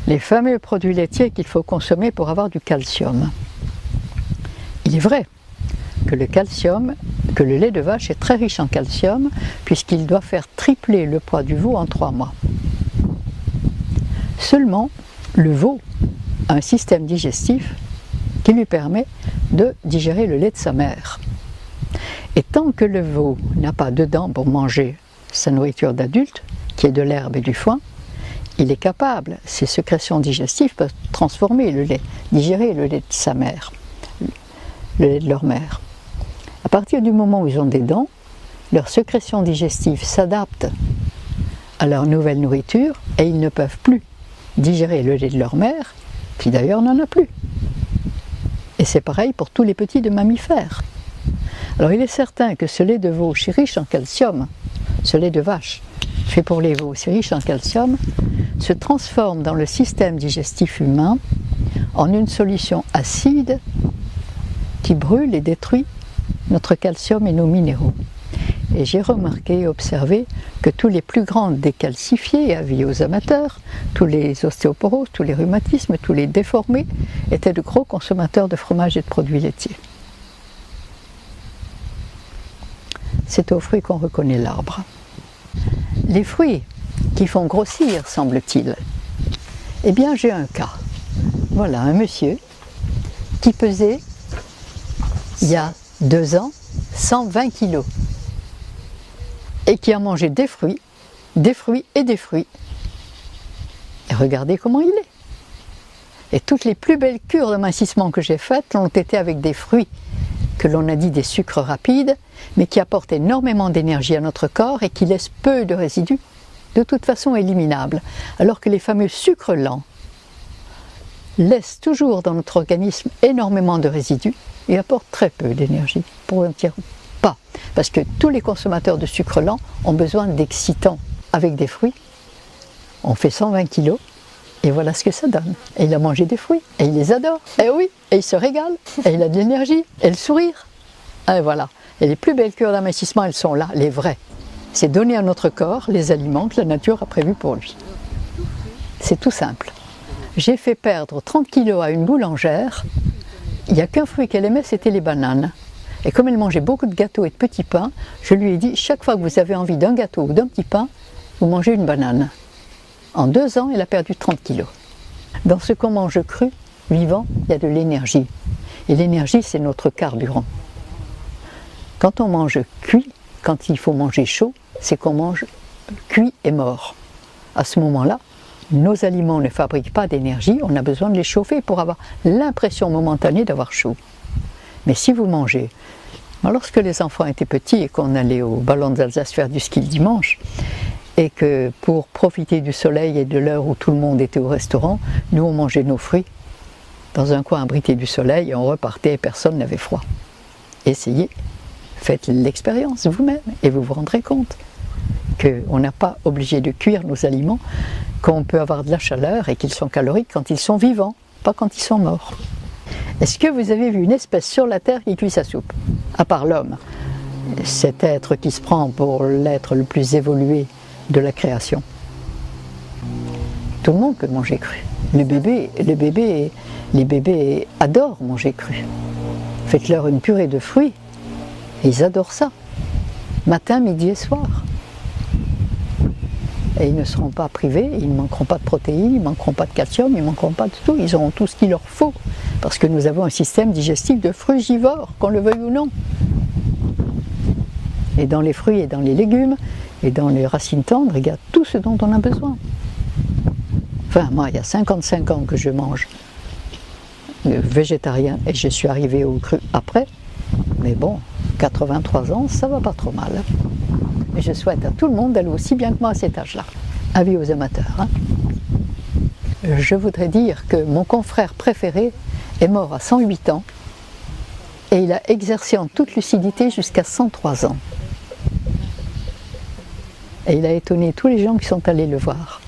Les fameux produits laitiers qu'il faut consommer pour avoir du calcium. Il est vrai que le lait de vache est très riche en calcium, puisqu'il doit faire tripler le poids du veau en 3 mois. Seulement, le veau a un système digestif qui lui permet de digérer le lait de sa mère. Et tant que le veau n'a pas de dents pour manger sa nourriture d'adulte, qui est de l'herbe et du foin, il est capable, ses sécrétions digestives peuvent transformer le lait, digérer le lait de sa mère, le lait de leur mère. À partir du moment où ils ont des dents, leurs sécrétions digestives s'adaptent à leur nouvelle nourriture et ils ne peuvent plus digérer le lait de leur mère, qui d'ailleurs n'en a plus. Et c'est pareil pour tous les petits de mammifères. Alors il est certain que ce lait de veau, c'est riche en calcium, ce lait de vache, fait pour les veaux, c'est riche en calcium, se transforme dans le système digestif humain en une solution acide qui brûle et détruit notre calcium et nos minéraux. Et j'ai remarqué et observé que tous les plus grands décalcifiés, avis aux amateurs, tous les ostéoporoses, tous les rhumatismes, tous les déformés, étaient de gros consommateurs de fromage et de produits laitiers. C'est aux fruits qu'on reconnaît l'arbre. Les fruits qui font grossir, semble-t-il, eh bien j'ai un cas. Voilà un monsieur qui pesait, il y a 2 ans, 120 kilos et qui a mangé des fruits et des fruits. Et regardez comment il est. Et toutes les plus belles cures de mincissement que j'ai faites l'ont été avec des fruits que l'on a dit des sucres rapides, mais qui apportent énormément d'énergie à notre corps et qui laissent peu de résidus, de toute façon éliminables. Alors que les fameux sucres lents laissent toujours dans notre organisme énormément de résidus et apportent très peu d'énergie, pour ne dire pas. Parce que tous les consommateurs de sucre lent ont besoin d'excitants. Avec des fruits, on fait 120 kilos, et voilà ce que ça donne. Et il a mangé des fruits, et il les adore. Et oui, et il se régale, et il a de l'énergie, et le sourire. Et voilà. Et les plus belles cures d'amincissement, elles sont là, les vraies. C'est donner à notre corps les aliments que la nature a prévus pour lui. C'est tout simple. J'ai fait perdre 30 kilos à une boulangère. Il n'y a qu'un fruit qu'elle aimait, c'était les bananes. Et comme elle mangeait beaucoup de gâteaux et de petits pains, je lui ai dit, chaque fois que vous avez envie d'un gâteau ou d'un petit pain, vous mangez une banane. En 2 ans, il a perdu 30 kilos. Dans ce qu'on mange cru, vivant, il y a de l'énergie. Et l'énergie, c'est notre carburant. Quand on mange cuit, quand il faut manger chaud, c'est qu'on mange cuit et mort. À ce moment-là, nos aliments ne fabriquent pas d'énergie, on a besoin de les chauffer pour avoir l'impression momentanée d'avoir chaud. Mais si vous mangez, lorsque les enfants étaient petits et qu'on allait au Ballon d'Alsace faire du ski le dimanche, et que pour profiter du soleil et de l'heure où tout le monde était au restaurant, nous on mangeait nos fruits dans un coin abrité du soleil et on repartait et personne n'avait froid. Essayez, faites l'expérience vous-même et vous vous rendrez compte qu'on n'a pas obligé de cuire nos aliments, qu'on peut avoir de la chaleur et qu'ils sont caloriques quand ils sont vivants, pas quand ils sont morts. Est-ce que vous avez vu une espèce sur la terre qui cuit sa soupe, à part l'homme, cet être qui se prend pour l'être le plus évolué de la création? Tout le monde peut manger cru. Les bébés adorent manger cru. Faites-leur une purée de fruits, et ils adorent ça. Matin, midi et soir. Et ils ne seront pas privés, ils ne manqueront pas de protéines, ils ne manqueront pas de calcium, ils ne manqueront pas de tout, ils auront tout ce qu'il leur faut. Parce que nous avons un système digestif de frugivores, qu'on le veuille ou non. Et dans les fruits et dans les légumes, et dans les racines tendres, il y a tout ce dont on a besoin. Enfin, moi, il y a 55 ans que je mange végétarien, et je suis arrivée au cru après. Mais bon, 83 ans, ça va pas trop mal. Et je souhaite à tout le monde d'aller aussi bien que moi à cet âge-là. Avis aux amateurs. Hein. Je voudrais dire que mon confrère préféré est mort à 108 ans et il a exercé en toute lucidité jusqu'à 103 ans. Et il a étonné tous les gens qui sont allés le voir.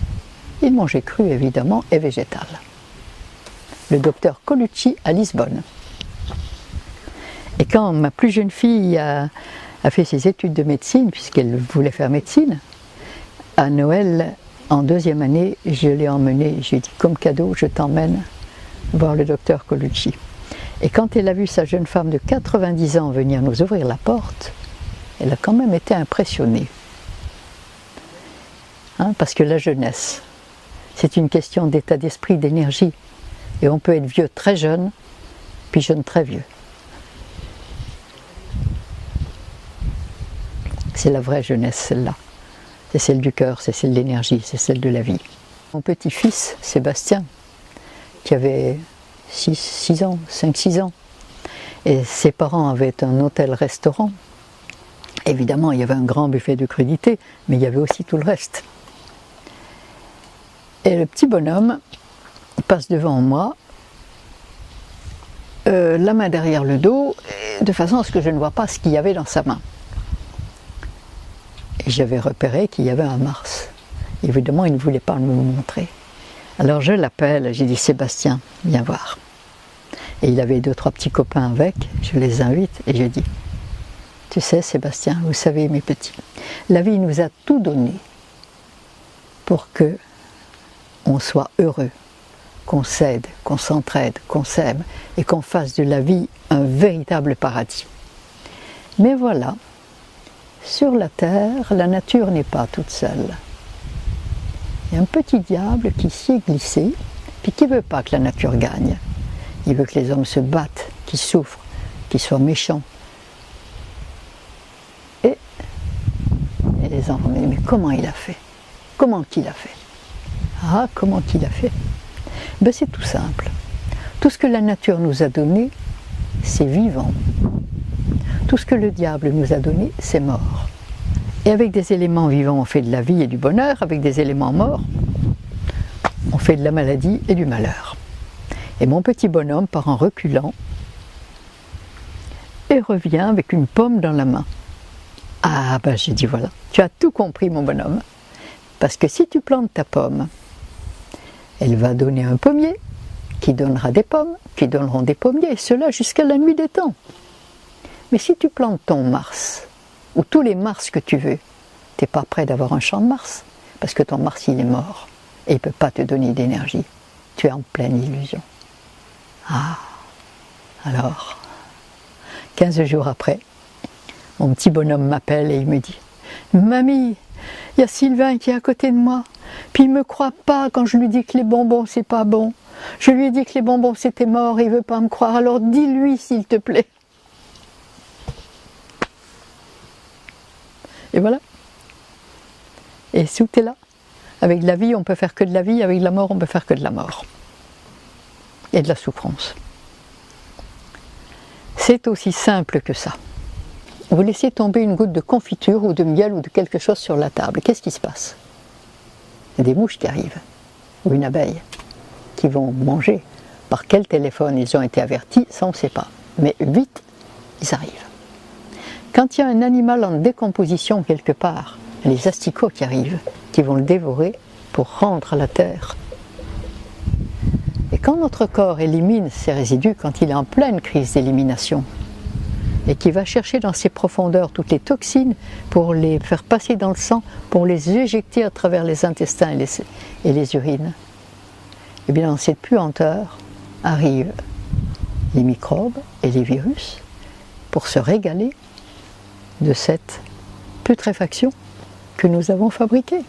Il mangeait cru évidemment et végétal. Le docteur Colucci à Lisbonne. Et quand ma plus jeune fille a fait ses études de médecine, puisqu'elle voulait faire médecine, à Noël, en 2e année, je l'ai emmenée, j'ai dit comme cadeau, je t'emmène voir le docteur Colucci. Et quand elle a vu sa jeune femme de 90 ans venir nous ouvrir la porte, elle a quand même été impressionnée. Hein, parce que la jeunesse, c'est une question d'état d'esprit, d'énergie. Et on peut être vieux très jeune, puis jeune très vieux. C'est la vraie jeunesse, celle-là. C'est celle du cœur, c'est celle de l'énergie, c'est celle de la vie. Mon petit-fils, Sébastien, qui avait 5-6 ans, et ses parents avaient un hôtel-restaurant. Évidemment, il y avait un grand buffet de crudités, mais il y avait aussi tout le reste. Et le petit bonhomme passe devant moi, la main derrière le dos, de façon à ce que je ne vois pas ce qu'il y avait dans sa main. Et j'avais repéré qu'il y avait un Mars. Évidemment, il ne voulait pas me montrer. Alors je l'appelle, j'ai dit Sébastien, viens voir. Et il avait 2-3 petits copains avec, je les invite et je dis, tu sais Sébastien, vous savez mes petits, la vie nous a tout donné pour que on soit heureux, qu'on s'aide, qu'on s'entraide, qu'on s'aime et qu'on fasse de la vie un véritable paradis. Mais voilà, sur la terre, la nature n'est pas toute seule. Il y a un petit diable qui s'y est glissé, puis qui ne veut pas que la nature gagne. Il veut que les hommes se battent, qu'ils souffrent, qu'ils soient méchants. Et les enfants me disent, mais comment il a fait? Comment qu'il a fait? Ah, comment qu'il a fait? Ben, c'est tout simple. Tout ce que la nature nous a donné, c'est vivant. Tout ce que le diable nous a donné, c'est mort. Et avec des éléments vivants, on fait de la vie et du bonheur. Avec des éléments morts, on fait de la maladie et du malheur. Et mon petit bonhomme part en reculant et revient avec une pomme dans la main. Ah ben j'ai dit voilà, tu as tout compris mon bonhomme. Parce que si tu plantes ta pomme, elle va donner un pommier, qui donnera des pommes, qui donneront des pommiers, et cela jusqu'à la nuit des temps. Mais si tu plantes ton Mars, ou tous les Mars que tu veux, tu n'es pas prêt d'avoir un champ de Mars, parce que ton Mars il est mort, et il ne peut pas te donner d'énergie. Tu es en pleine illusion. Ah, alors, 15 jours après, mon petit bonhomme m'appelle et il me dit « Mamie, il y a Sylvain qui est à côté de moi, puis il ne me croit pas quand je lui dis que les bonbons c'est pas bon. Je lui ai dit que les bonbons c'était mort et il ne veut pas me croire, alors dis-lui s'il te plaît. Et voilà. Et tout est là. Avec la vie, on peut faire que de la vie, avec la mort, on peut faire que de la mort. Et de la souffrance. C'est aussi simple que ça. Vous laissez tomber une goutte de confiture ou de miel ou de quelque chose sur la table. Qu'est-ce qui se passe? Il y a des mouches qui arrivent, ou une abeille, qui vont manger. Par quel téléphone ils ont été avertis, ça on ne sait pas. Mais vite, ils arrivent. Quand il y a un animal en décomposition quelque part, il y a les asticots qui arrivent, qui vont le dévorer pour rendre à la terre. Et quand notre corps élimine ces résidus, quand il est en pleine crise d'élimination, et qu'il va chercher dans ses profondeurs toutes les toxines pour les faire passer dans le sang, pour les éjecter à travers les intestins et les urines, et bien dans cette puanteur arrivent les microbes et les virus pour se régaler de cette putréfaction que nous avons fabriquée.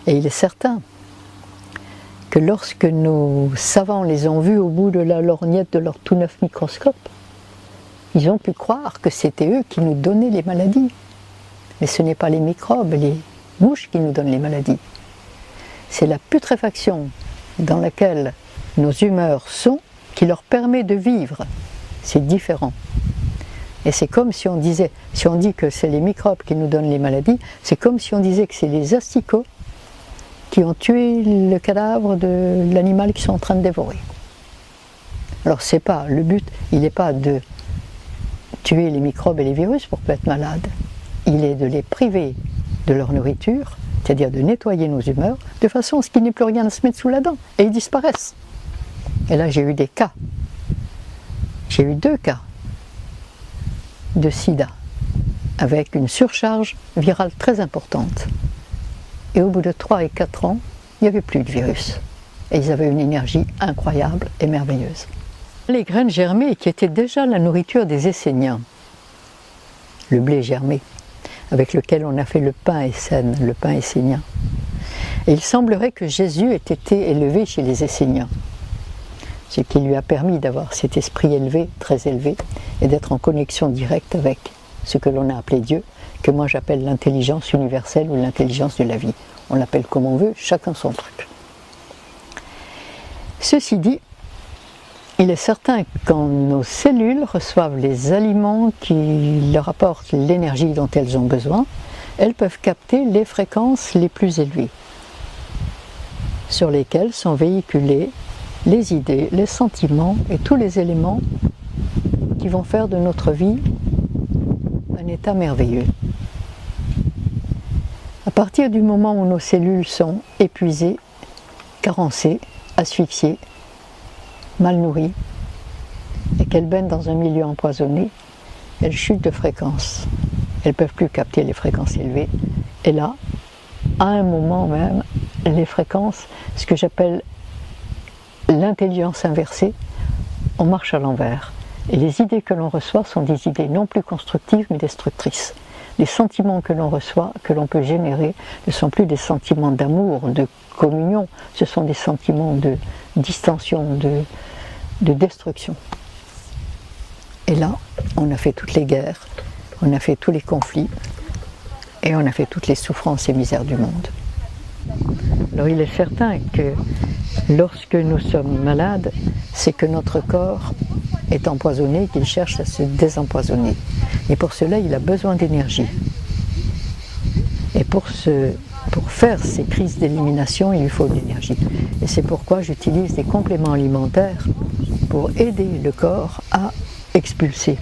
Et il est certain que lorsque nos savants les ont vus au bout de la lorgnette de leur tout neuf microscope, ils ont pu croire que c'était eux qui nous donnaient les maladies. Mais ce n'est pas les microbes, les mouches qui nous donnent les maladies. C'est la putréfaction dans laquelle nos humeurs sont qui leur permet de vivre. C'est différent. Et c'est comme si on disait, si on dit que c'est les microbes qui nous donnent les maladies, c'est comme si on disait que c'est les asticots qui ont tué le cadavre de l'animal qu'ils sont en train de dévorer. Alors c'est pas, le but, il n'est pas de tuer les microbes et les virus pour pas être malade. Il est de les priver de leur nourriture, c'est-à-dire de nettoyer nos humeurs, de façon à ce qu'il n'y ait plus rien à se mettre sous la dent, et ils disparaissent. Et là j'ai eu des cas. J'ai eu 2 cas de sida, avec une surcharge virale très importante. Et au bout de 3 et 4 ans, il n'y avait plus de virus. Et ils avaient une énergie incroyable et merveilleuse. Les graines germées, qui étaient déjà la nourriture des Esséniens, le blé germé, avec lequel on a fait le pain essène, le pain essénien. Et il semblerait que Jésus ait été élevé chez les Esséniens, ce qui lui a permis d'avoir cet esprit élevé, très élevé, et d'être en connexion directe avec ce que l'on a appelé Dieu, que moi j'appelle l'intelligence universelle ou l'intelligence de la vie. On l'appelle comme on veut, chacun son truc. Ceci dit, il est certain que quand nos cellules reçoivent les aliments qui leur apportent l'énergie dont elles ont besoin, elles peuvent capter les fréquences les plus élevées, sur lesquelles sont véhiculées les idées, les sentiments et tous les éléments qui vont faire de notre vie un état merveilleux. À partir du moment où nos cellules sont épuisées, carencées, asphyxiées, mal nourries, et qu'elles baignent dans un milieu empoisonné, elles chutent de fréquence. Elles ne peuvent plus capter les fréquences élevées. Et là, à un moment même, les fréquences, ce que j'appelle l'intelligence inversée, on marche à l'envers. Et les idées que l'on reçoit sont des idées non plus constructives mais destructrices. Les sentiments que l'on reçoit, que l'on peut générer, ne sont plus des sentiments d'amour, de communion, ce sont des sentiments de distension, de destruction. Et là, on a fait toutes les guerres, on a fait tous les conflits, et on a fait toutes les souffrances et misères du monde. Alors il est certain que lorsque nous sommes malades, c'est que notre corps est empoisonné, qu'il cherche à se désempoisonner. Et pour cela, il a besoin d'énergie. Et pour faire ces crises d'élimination, il lui faut de l'énergie. Et c'est pourquoi j'utilise des compléments alimentaires pour aider le corps à expulser.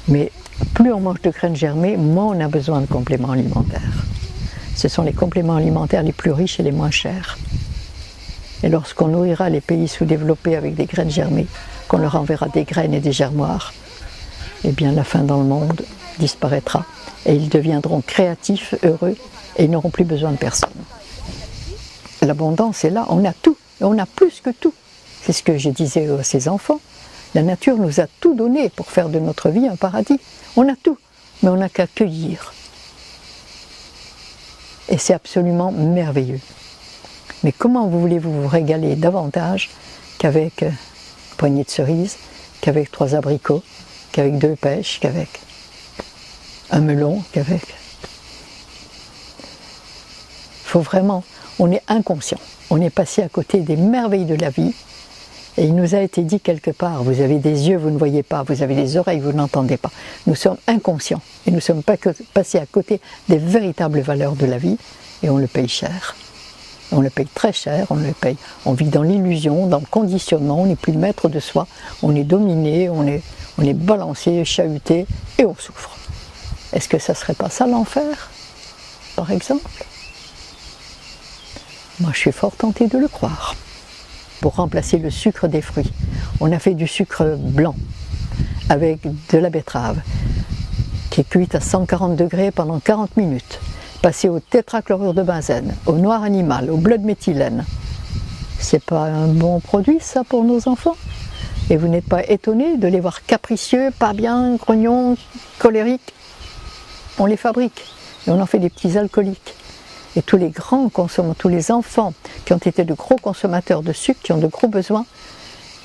Mais plus on mange de graines germées, moins on a besoin de compléments alimentaires. Ce sont les compléments alimentaires les plus riches et les moins chers. Et lorsqu'on nourrira les pays sous-développés avec des graines germées, qu'on leur enverra des graines et des germoirs, eh bien la faim dans le monde disparaîtra. Et ils deviendront créatifs, heureux, et ils n'auront plus besoin de personne. L'abondance est là, on a tout, et on a plus que tout. C'est ce que je disais à ces enfants. La nature nous a tout donné pour faire de notre vie un paradis. On a tout, mais on n'a qu'à cueillir. et c'est absolument merveilleux. Mais comment voulez-vous vous régaler davantage qu'avec une poignée de cerises, qu'avec 3 abricots, qu'avec 2 pêches, qu'avec un melon, qu'avec... Faut vraiment, on est inconscient, on est passé à côté des merveilles de la vie, et il nous a été dit quelque part, vous avez des yeux, vous ne voyez pas, vous avez des oreilles, vous n'entendez pas. Nous sommes inconscients, et nous sommes passés à côté des véritables valeurs de la vie, et on le paye cher. On le paye très cher, on vit dans l'illusion, dans le conditionnement, on n'est plus maître de soi, on est dominé, on est balancé, chahuté, et on souffre. Est-ce que ça ne serait pas ça l'enfer, par exemple? Moi, je suis fort tentée de le croire. Pour remplacer le sucre des fruits, on a fait du sucre blanc avec de la betterave qui est cuite à 140 degrés pendant 40 minutes, passée au tétrachlorure de benzène, au noir animal, au bleu de méthylène. C'est pas un bon produit, ça, pour nos enfants? Et vous n'êtes pas étonnés de les voir capricieux, pas bien, grognons, colériques? On les fabrique et on en fait des petits alcooliques. Et tous les grands consommateurs, tous les enfants qui ont été de gros consommateurs de sucre, qui ont de gros besoins,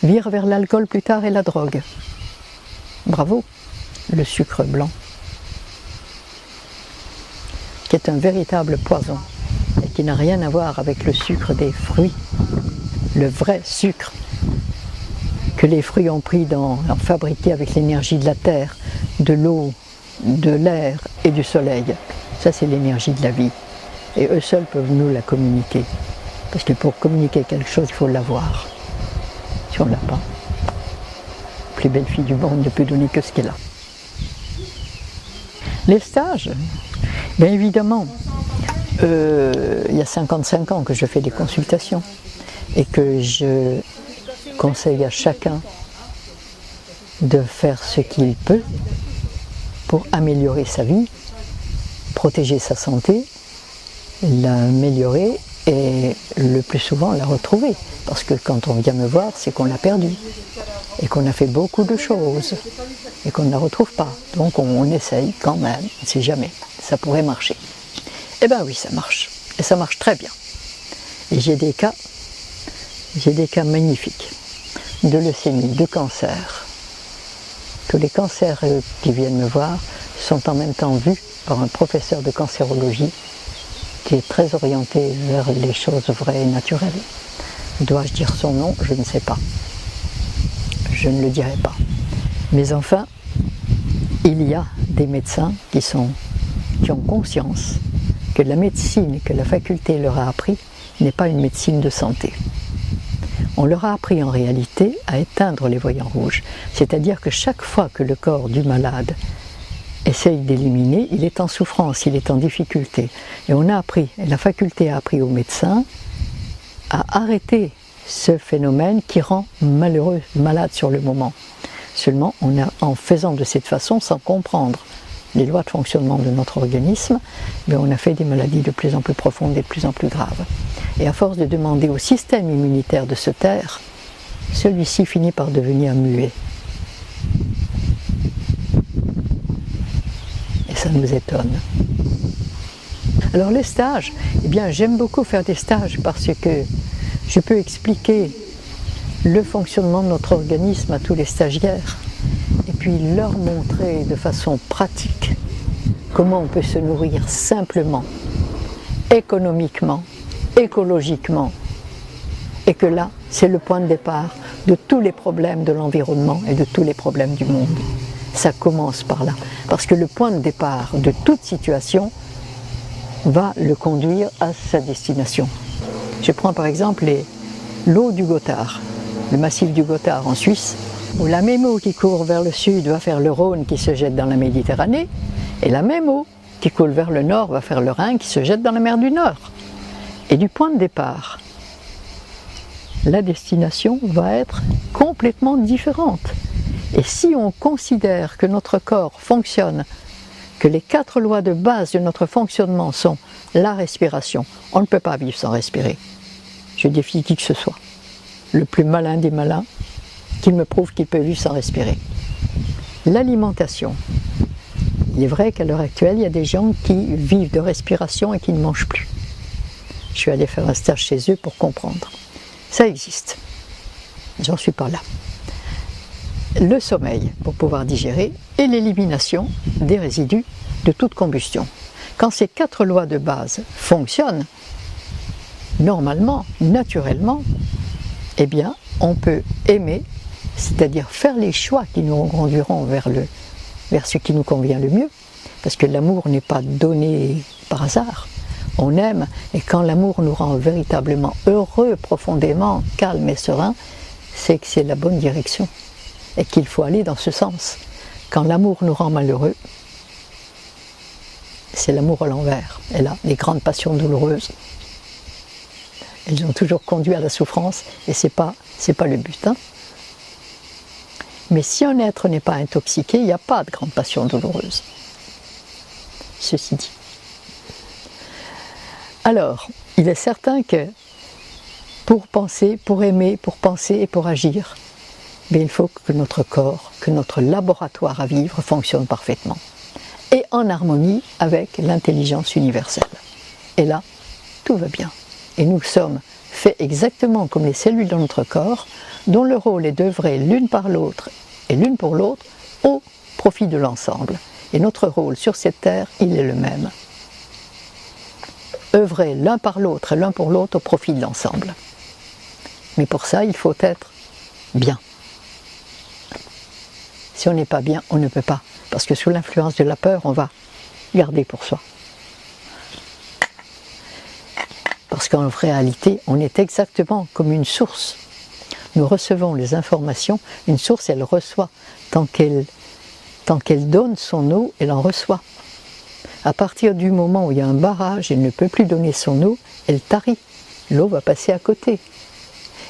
virent vers l'alcool plus tard et la drogue. Bravo, le sucre blanc, qui est un véritable poison et qui n'a rien à voir avec le sucre des fruits, le vrai sucre que les fruits ont pris fabriqué avec l'énergie de la terre, de l'eau, de l'air et du soleil. Ça, c'est l'énergie de la vie. Et eux seuls peuvent nous la communiquer. Parce que pour communiquer quelque chose, il faut l'avoir. Si on ne l'a pas, la plus belle fille du monde ne peut donner que ce qu'elle a. Les stages, bien évidemment, il y a 55 ans que je fais des consultations et que je conseille à chacun de faire ce qu'il peut pour améliorer sa vie, protéger sa santé, l'améliorer et le plus souvent la retrouver. Parce que quand on vient me voir, c'est qu'on l'a perdue et qu'on a fait beaucoup de choses et qu'on ne la retrouve pas. Donc on essaye quand même, on ne sait jamais, ça pourrait marcher. Eh bien oui, ça marche, et ça marche très bien. Et j'ai des cas magnifiques de leucémie, de cancer. Tous les cancers qui viennent me voir sont en même temps vus par un professeur de cancérologie qui est très orienté vers les choses vraies et naturelles. Dois-je dire son nom? Je ne sais pas. Je ne le dirai pas. Mais enfin, il y a des médecins qui ont conscience que la médecine que la faculté leur a appris n'est pas une médecine de santé. On leur a appris en réalité à éteindre les voyants rouges. C'est-à-dire que chaque fois que le corps du malade essaye d'éliminer, il est en souffrance, il est en difficulté. Et on a appris, et la faculté a appris aux médecins à arrêter ce phénomène qui rend malheureux, malade sur le moment. Seulement, en faisant de cette façon, sans comprendre les lois de fonctionnement de notre organisme, on a fait des maladies de plus en plus profondes et de plus en plus graves. Et à force de demander au système immunitaire de se taire, celui-ci finit par devenir muet. Et ça nous étonne. Alors les stages, eh bien j'aime beaucoup faire des stages parce que je peux expliquer le fonctionnement de notre organisme à tous les stagiaires et puis leur montrer de façon pratique comment on peut se nourrir simplement, économiquement, écologiquement, et que là, c'est le point de départ de tous les problèmes de l'environnement et de tous les problèmes du monde. Ça commence par là, parce que le point de départ de toute situation va le conduire à sa destination. Je prends par exemple l'eau du Gothard, le massif du Gothard en Suisse, où la même eau qui court vers le sud va faire le Rhône qui se jette dans la Méditerranée, et la même eau qui coule vers le nord va faire le Rhin qui se jette dans la mer du Nord. Et du point de départ, la destination va être complètement différente. Et si on considère que notre corps fonctionne, que les 4 lois de base de notre fonctionnement sont la respiration, on ne peut pas vivre sans respirer. Je défie qui que ce soit, le plus malin des malins, qu'il me prouve qu'il peut vivre sans respirer. L'alimentation, Il est vrai qu'à l'heure actuelle, il y a des gens qui vivent de respiration et qui ne mangent plus. Je suis allée faire un stage chez eux pour comprendre. Ça existe. J'en suis pas là. Le sommeil pour pouvoir digérer et l'élimination des résidus de toute combustion. Quand ces 4 lois de base fonctionnent, normalement, naturellement, eh bien, on peut aimer, c'est-à-dire faire les choix qui nous conduiront vers ce qui nous convient le mieux, parce que l'amour n'est pas donné par hasard. On aime, et quand l'amour nous rend véritablement heureux, profondément, calme et serein, c'est que c'est la bonne direction, et qu'il faut aller dans ce sens. Quand l'amour nous rend malheureux, c'est l'amour à l'envers. Et là, les grandes passions douloureuses, elles ont toujours conduit à la souffrance, et c'est pas le but. Hein. Mais si un être n'est pas intoxiqué, il n'y a pas de grande passion douloureuse. Ceci dit. Alors, il est certain que pour penser, pour aimer, pour penser et pour agir, bien, il faut que notre corps, que notre laboratoire à vivre fonctionne parfaitement et en harmonie avec l'intelligence universelle. Et là, tout va bien. Et nous sommes faits exactement comme les cellules de notre corps, dont le rôle est d'œuvrer l'une par l'autre et l'une pour l'autre au profit de l'ensemble. Et notre rôle sur cette terre, il est le même. Œuvrer l'un par l'autre et l'un pour l'autre au profit de l'ensemble. Mais pour ça, il faut être bien. Si on n'est pas bien, on ne peut pas. Parce que sous l'influence de la peur, on va garder pour soi. Parce qu'en réalité, on est exactement comme une source. Nous recevons les informations. Une source, elle reçoit. Tant qu'elle donne son eau, elle en reçoit. À partir du moment où il y a un barrage, elle ne peut plus donner son eau, elle tarit. L'eau va passer à côté.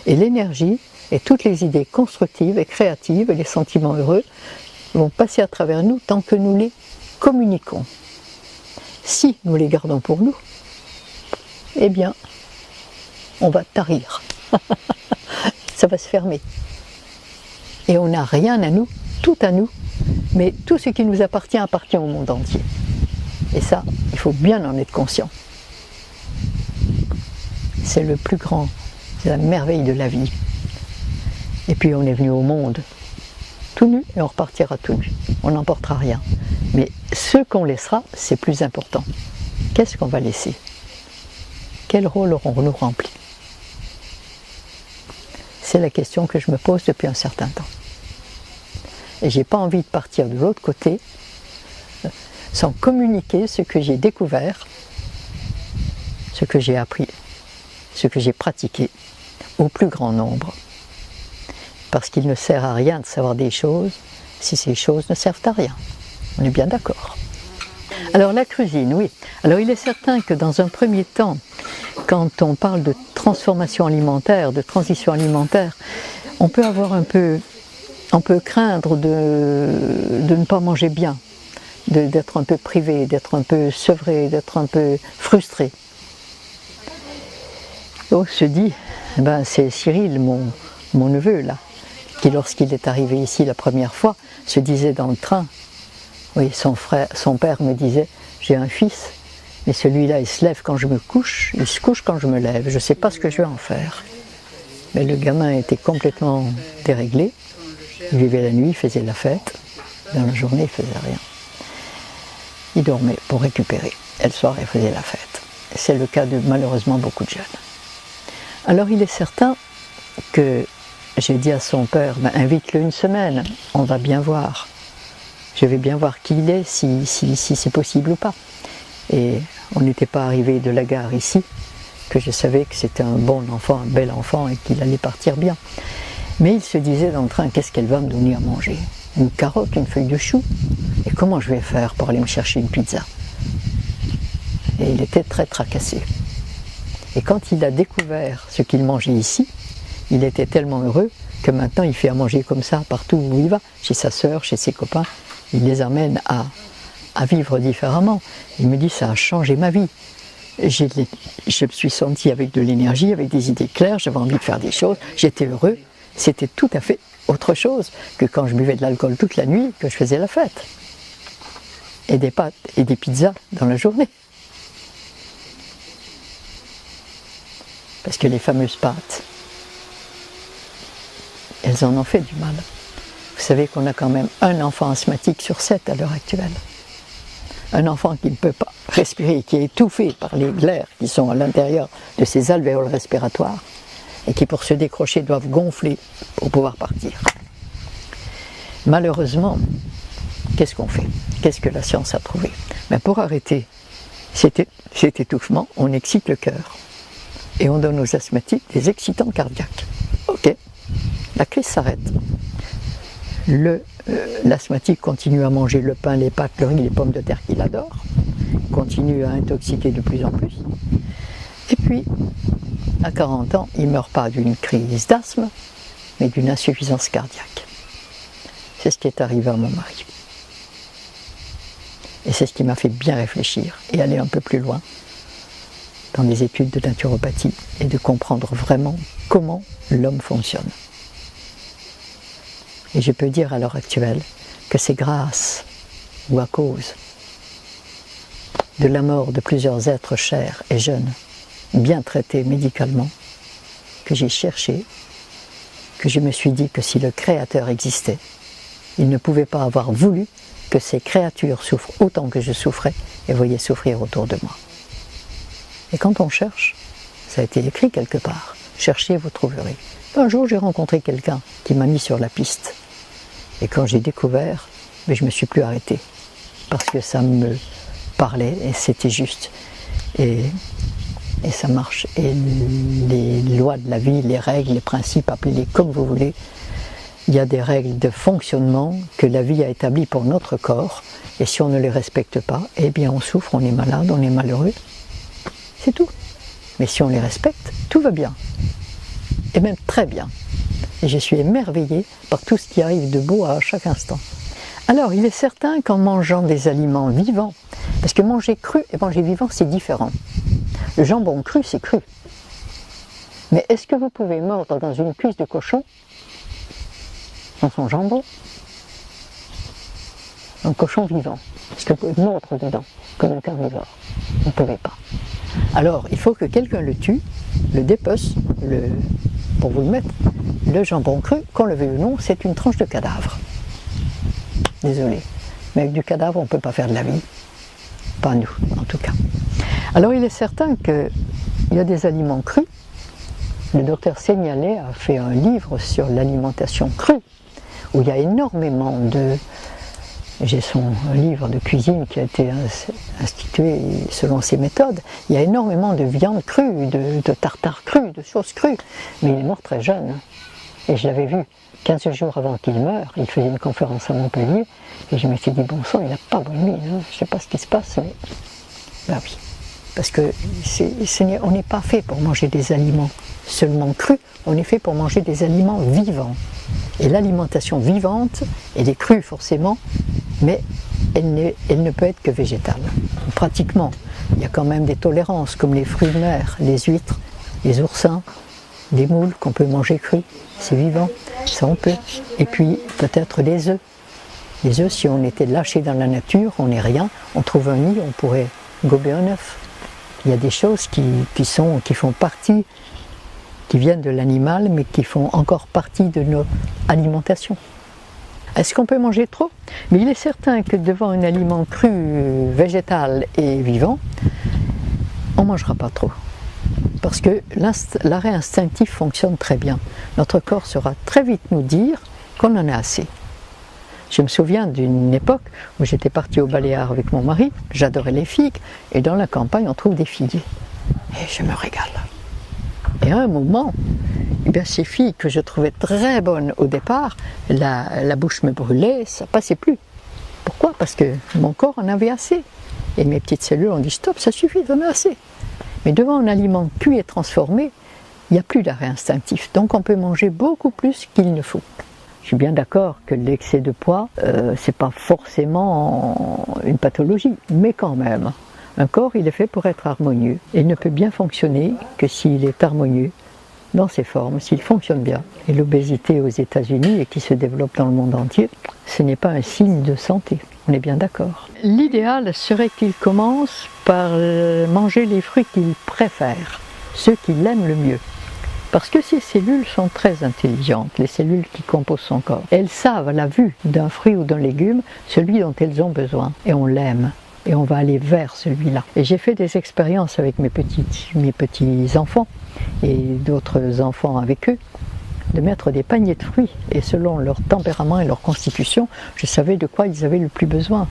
Et l'énergie et toutes les idées constructives et créatives et les sentiments heureux vont passer à travers nous tant que nous les communiquons. Si nous les gardons pour nous, eh bien, on va tarir. Ça va se fermer. Et on n'a rien à nous, tout à nous, mais tout ce qui nous appartient au monde entier. Et ça, il faut bien en être conscient. C'est le plus grand, c'est la merveille de la vie. Et puis on est venu au monde tout nu et on repartira tout nu. On n'emportera rien. Mais ce qu'on laissera, c'est plus important. Qu'est-ce qu'on va laisser? Quel rôle aurons-nous rempli? C'est la question que je me pose depuis un certain temps. Et j'ai pas envie de partir de l'autre côté sans communiquer ce que j'ai découvert, ce que j'ai appris, ce que j'ai pratiqué au plus grand nombre. Parce qu'il ne sert à rien de savoir des choses si ces choses ne servent à rien. On est bien d'accord. Alors la cuisine, oui. Alors il est certain que dans un premier temps, quand on parle de transformation alimentaire, de transition alimentaire, on peut avoir on peut craindre de ne pas manger bien, d'être un peu privé, d'être un peu sevré, d'être un peu frustré. Donc se dit, c'est Cyril, mon neveu là, qui lorsqu'il est arrivé ici la première fois, se disait dans le train, oui, son père me disait, j'ai un fils, mais celui-là il se lève quand je me couche, il se couche quand je me lève, je ne sais pas ce que je vais en faire. Mais le gamin était complètement déréglé, il vivait la nuit, il faisait la fête, dans la journée il faisait rien. Il dormait pour récupérer, et le soir il faisait la fête. C'est le cas de malheureusement beaucoup de jeunes. Alors il est certain que j'ai dit à son père, invite-le une semaine, on va bien voir. Je vais bien voir qui il est, si c'est possible ou pas. Et on n'était pas arrivé de la gare ici, que je savais que c'était un bon enfant, un bel enfant et qu'il allait partir bien. Mais il se disait dans le train, qu'est-ce qu'elle va me donner à manger? Une carotte, une feuille de chou? Et comment je vais faire pour aller me chercher une pizza? Et il était très tracassé. Et quand il a découvert ce qu'il mangeait ici, il était tellement heureux que maintenant il fait à manger comme ça partout où il va, chez sa sœur, chez ses copains. Il les amène à vivre différemment. Il me dit, ça a changé ma vie. Je me suis senti avec de l'énergie, avec des idées claires, j'avais envie de faire des choses, j'étais heureux. C'était tout à fait autre chose que quand je buvais de l'alcool toute la nuit, que je faisais la fête. et des pâtes et des pizzas dans la journée. Parce que les fameuses pâtes, elles en ont fait du mal. Vous savez qu'on a quand même un enfant asthmatique sur 7 à l'heure actuelle. Un enfant qui ne peut pas respirer, qui est étouffé par les glaires qui sont à l'intérieur de ses alvéoles respiratoires et qui pour se décrocher doivent gonfler pour pouvoir partir. Malheureusement, qu'est-ce qu'on fait? Qu'est-ce que la science a trouvé? Mais pour arrêter cet étouffement, on excite le cœur et on donne aux asthmatiques des excitants cardiaques. Ok, la crise s'arrête. L'asthmatique continue à manger le pain, les pâtes, le riz, les pommes de terre qu'il adore, continue à intoxiquer de plus en plus. Et puis, à 40 ans, il ne meurt pas d'une crise d'asthme, mais d'une insuffisance cardiaque. C'est ce qui est arrivé à mon mari. Et c'est ce qui m'a fait bien réfléchir et aller un peu plus loin dans les études de naturopathie et de comprendre vraiment comment l'homme fonctionne. Et je peux dire à l'heure actuelle que c'est grâce ou à cause de la mort de plusieurs êtres chers et jeunes, bien traités médicalement, que j'ai cherché, que je me suis dit que si le Créateur existait, il ne pouvait pas avoir voulu que ces créatures souffrent autant que je souffrais et voyaient souffrir autour de moi. Et quand on cherche, ça a été écrit quelque part, cherchez, vous trouverez. Un jour, j'ai rencontré quelqu'un qui m'a mis sur la piste. Et quand j'ai découvert, mais je ne me suis plus arrêté. Parce que ça me parlait et c'était juste. Et ça marche. Et les lois de la vie, les règles, les principes, appelez-les comme vous voulez, il y a des règles de fonctionnement que la vie a établies pour notre corps. Et si on ne les respecte pas, eh bien on souffre, on est malade, on est malheureux. C'est tout. Mais si on les respecte, tout va bien. Et même très bien. Et je suis émerveillée par tout ce qui arrive de beau à chaque instant. Alors, il est certain qu'en mangeant des aliments vivants, parce que manger cru et manger vivant, c'est différent. Le jambon cru, c'est cru. Mais est-ce que vous pouvez mordre dans une cuisse de cochon, dans son jambon, un cochon vivant? Est-ce que vous pouvez mordre dedans, comme un carnivore? Vous ne pouvez pas. Alors, il faut que quelqu'un le tue, le dépece, pour vous le mettre. Le jambon cru, qu'on le veuille ou non, c'est une tranche de cadavre. Désolé. Mais avec du cadavre, on ne peut pas faire de la vie. Pas nous, en tout cas. Alors, il est certain qu'il y a des aliments crus. Le docteur Seignalais a fait un livre sur l'alimentation crue, où il y a énormément de... J'ai son livre de cuisine qui a été institué selon ses méthodes. Il y a énormément de viande crue, de tartare cru, de choses crues. Mais il est mort très jeune. Et je l'avais vu 15 jours avant qu'il meure. Il faisait une conférence à Montpellier. Et je me suis dit, bon sang, il n'a pas bonne mine. Hein. Je ne sais pas ce qui se passe, mais... Ben oui. Parce que on n'est pas fait pour manger des aliments seulement crus. On est fait pour manger des aliments vivants. Et l'alimentation vivante, elle est crue forcément, mais elle ne peut être que végétale. Pratiquement, il y a quand même des tolérances, comme les fruits de mer, les huîtres, les oursins, des moules qu'on peut manger crus, c'est vivant, ça on peut. Et puis peut-être les œufs. Les œufs, si on était lâchés dans la nature, on n'est rien, on trouve un nid, on pourrait gober un œuf. Il y a des choses qui font partie, qui viennent de l'animal, mais qui font encore partie de notre alimentation. Est-ce qu'on peut manger trop? Mais il est certain que devant un aliment cru, végétal et vivant, on ne mangera pas trop. Parce que l'arrêt instinctif fonctionne très bien. Notre corps saura très vite nous dire qu'on en a assez. Je me souviens d'une époque où j'étais partie au Baléares avec mon mari, j'adorais les figues, et dans la campagne on trouve des figuiers. Et je me régale. Et à un moment, eh bien, ces figues que je trouvais très bonnes au départ, la bouche me brûlait, ça ne passait plus. Pourquoi? Parce que mon corps en avait assez. Et mes petites cellules ont dit stop, ça suffit, j'en ai assez. Mais devant un aliment cuit et transformé, il n'y a plus d'arrêt instinctif. Donc on peut manger beaucoup plus qu'il ne faut. Je suis bien d'accord que l'excès de poids, c'est pas forcément une pathologie, mais quand même. Un corps, il est fait pour être harmonieux. Et il ne peut bien fonctionner que s'il est harmonieux dans ses formes, s'il fonctionne bien. Et l'obésité aux États-Unis, et qui se développe dans le monde entier, ce n'est pas un signe de santé. On est bien d'accord. L'idéal serait qu'il commence par manger les fruits qu'il préfère, ceux qu'il aime le mieux. Parce que ces cellules sont très intelligentes, les cellules qui composent son corps. Elles savent, à la vue d'un fruit ou d'un légume, celui dont elles ont besoin. Et on l'aime. Et on va aller vers celui-là. Et j'ai fait des expériences avec mes petits enfants et d'autres enfants avec eux, de mettre des paniers de fruits. Et selon leur tempérament et leur constitution, je savais de quoi ils avaient le plus besoin.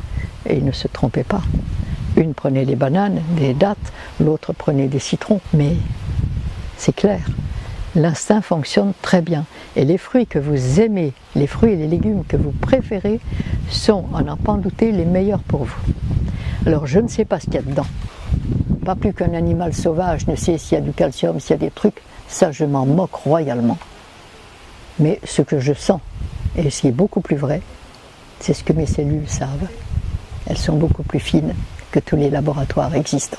Et ils ne se trompaient pas. Une prenait des bananes, des dattes, l'autre prenait des citrons. Mais c'est clair. L'instinct fonctionne très bien. Et les fruits que vous aimez, les fruits et les légumes que vous préférez, sont, à n'en pas en douter, les meilleurs pour vous. Alors je ne sais pas ce qu'il y a dedans. Pas plus qu'un animal sauvage ne sait s'il y a du calcium, s'il y a des trucs. Ça, je m'en moque royalement. Mais ce que je sens, et ce qui est beaucoup plus vrai, c'est ce que mes cellules savent. Elles sont beaucoup plus fines que tous les laboratoires existants.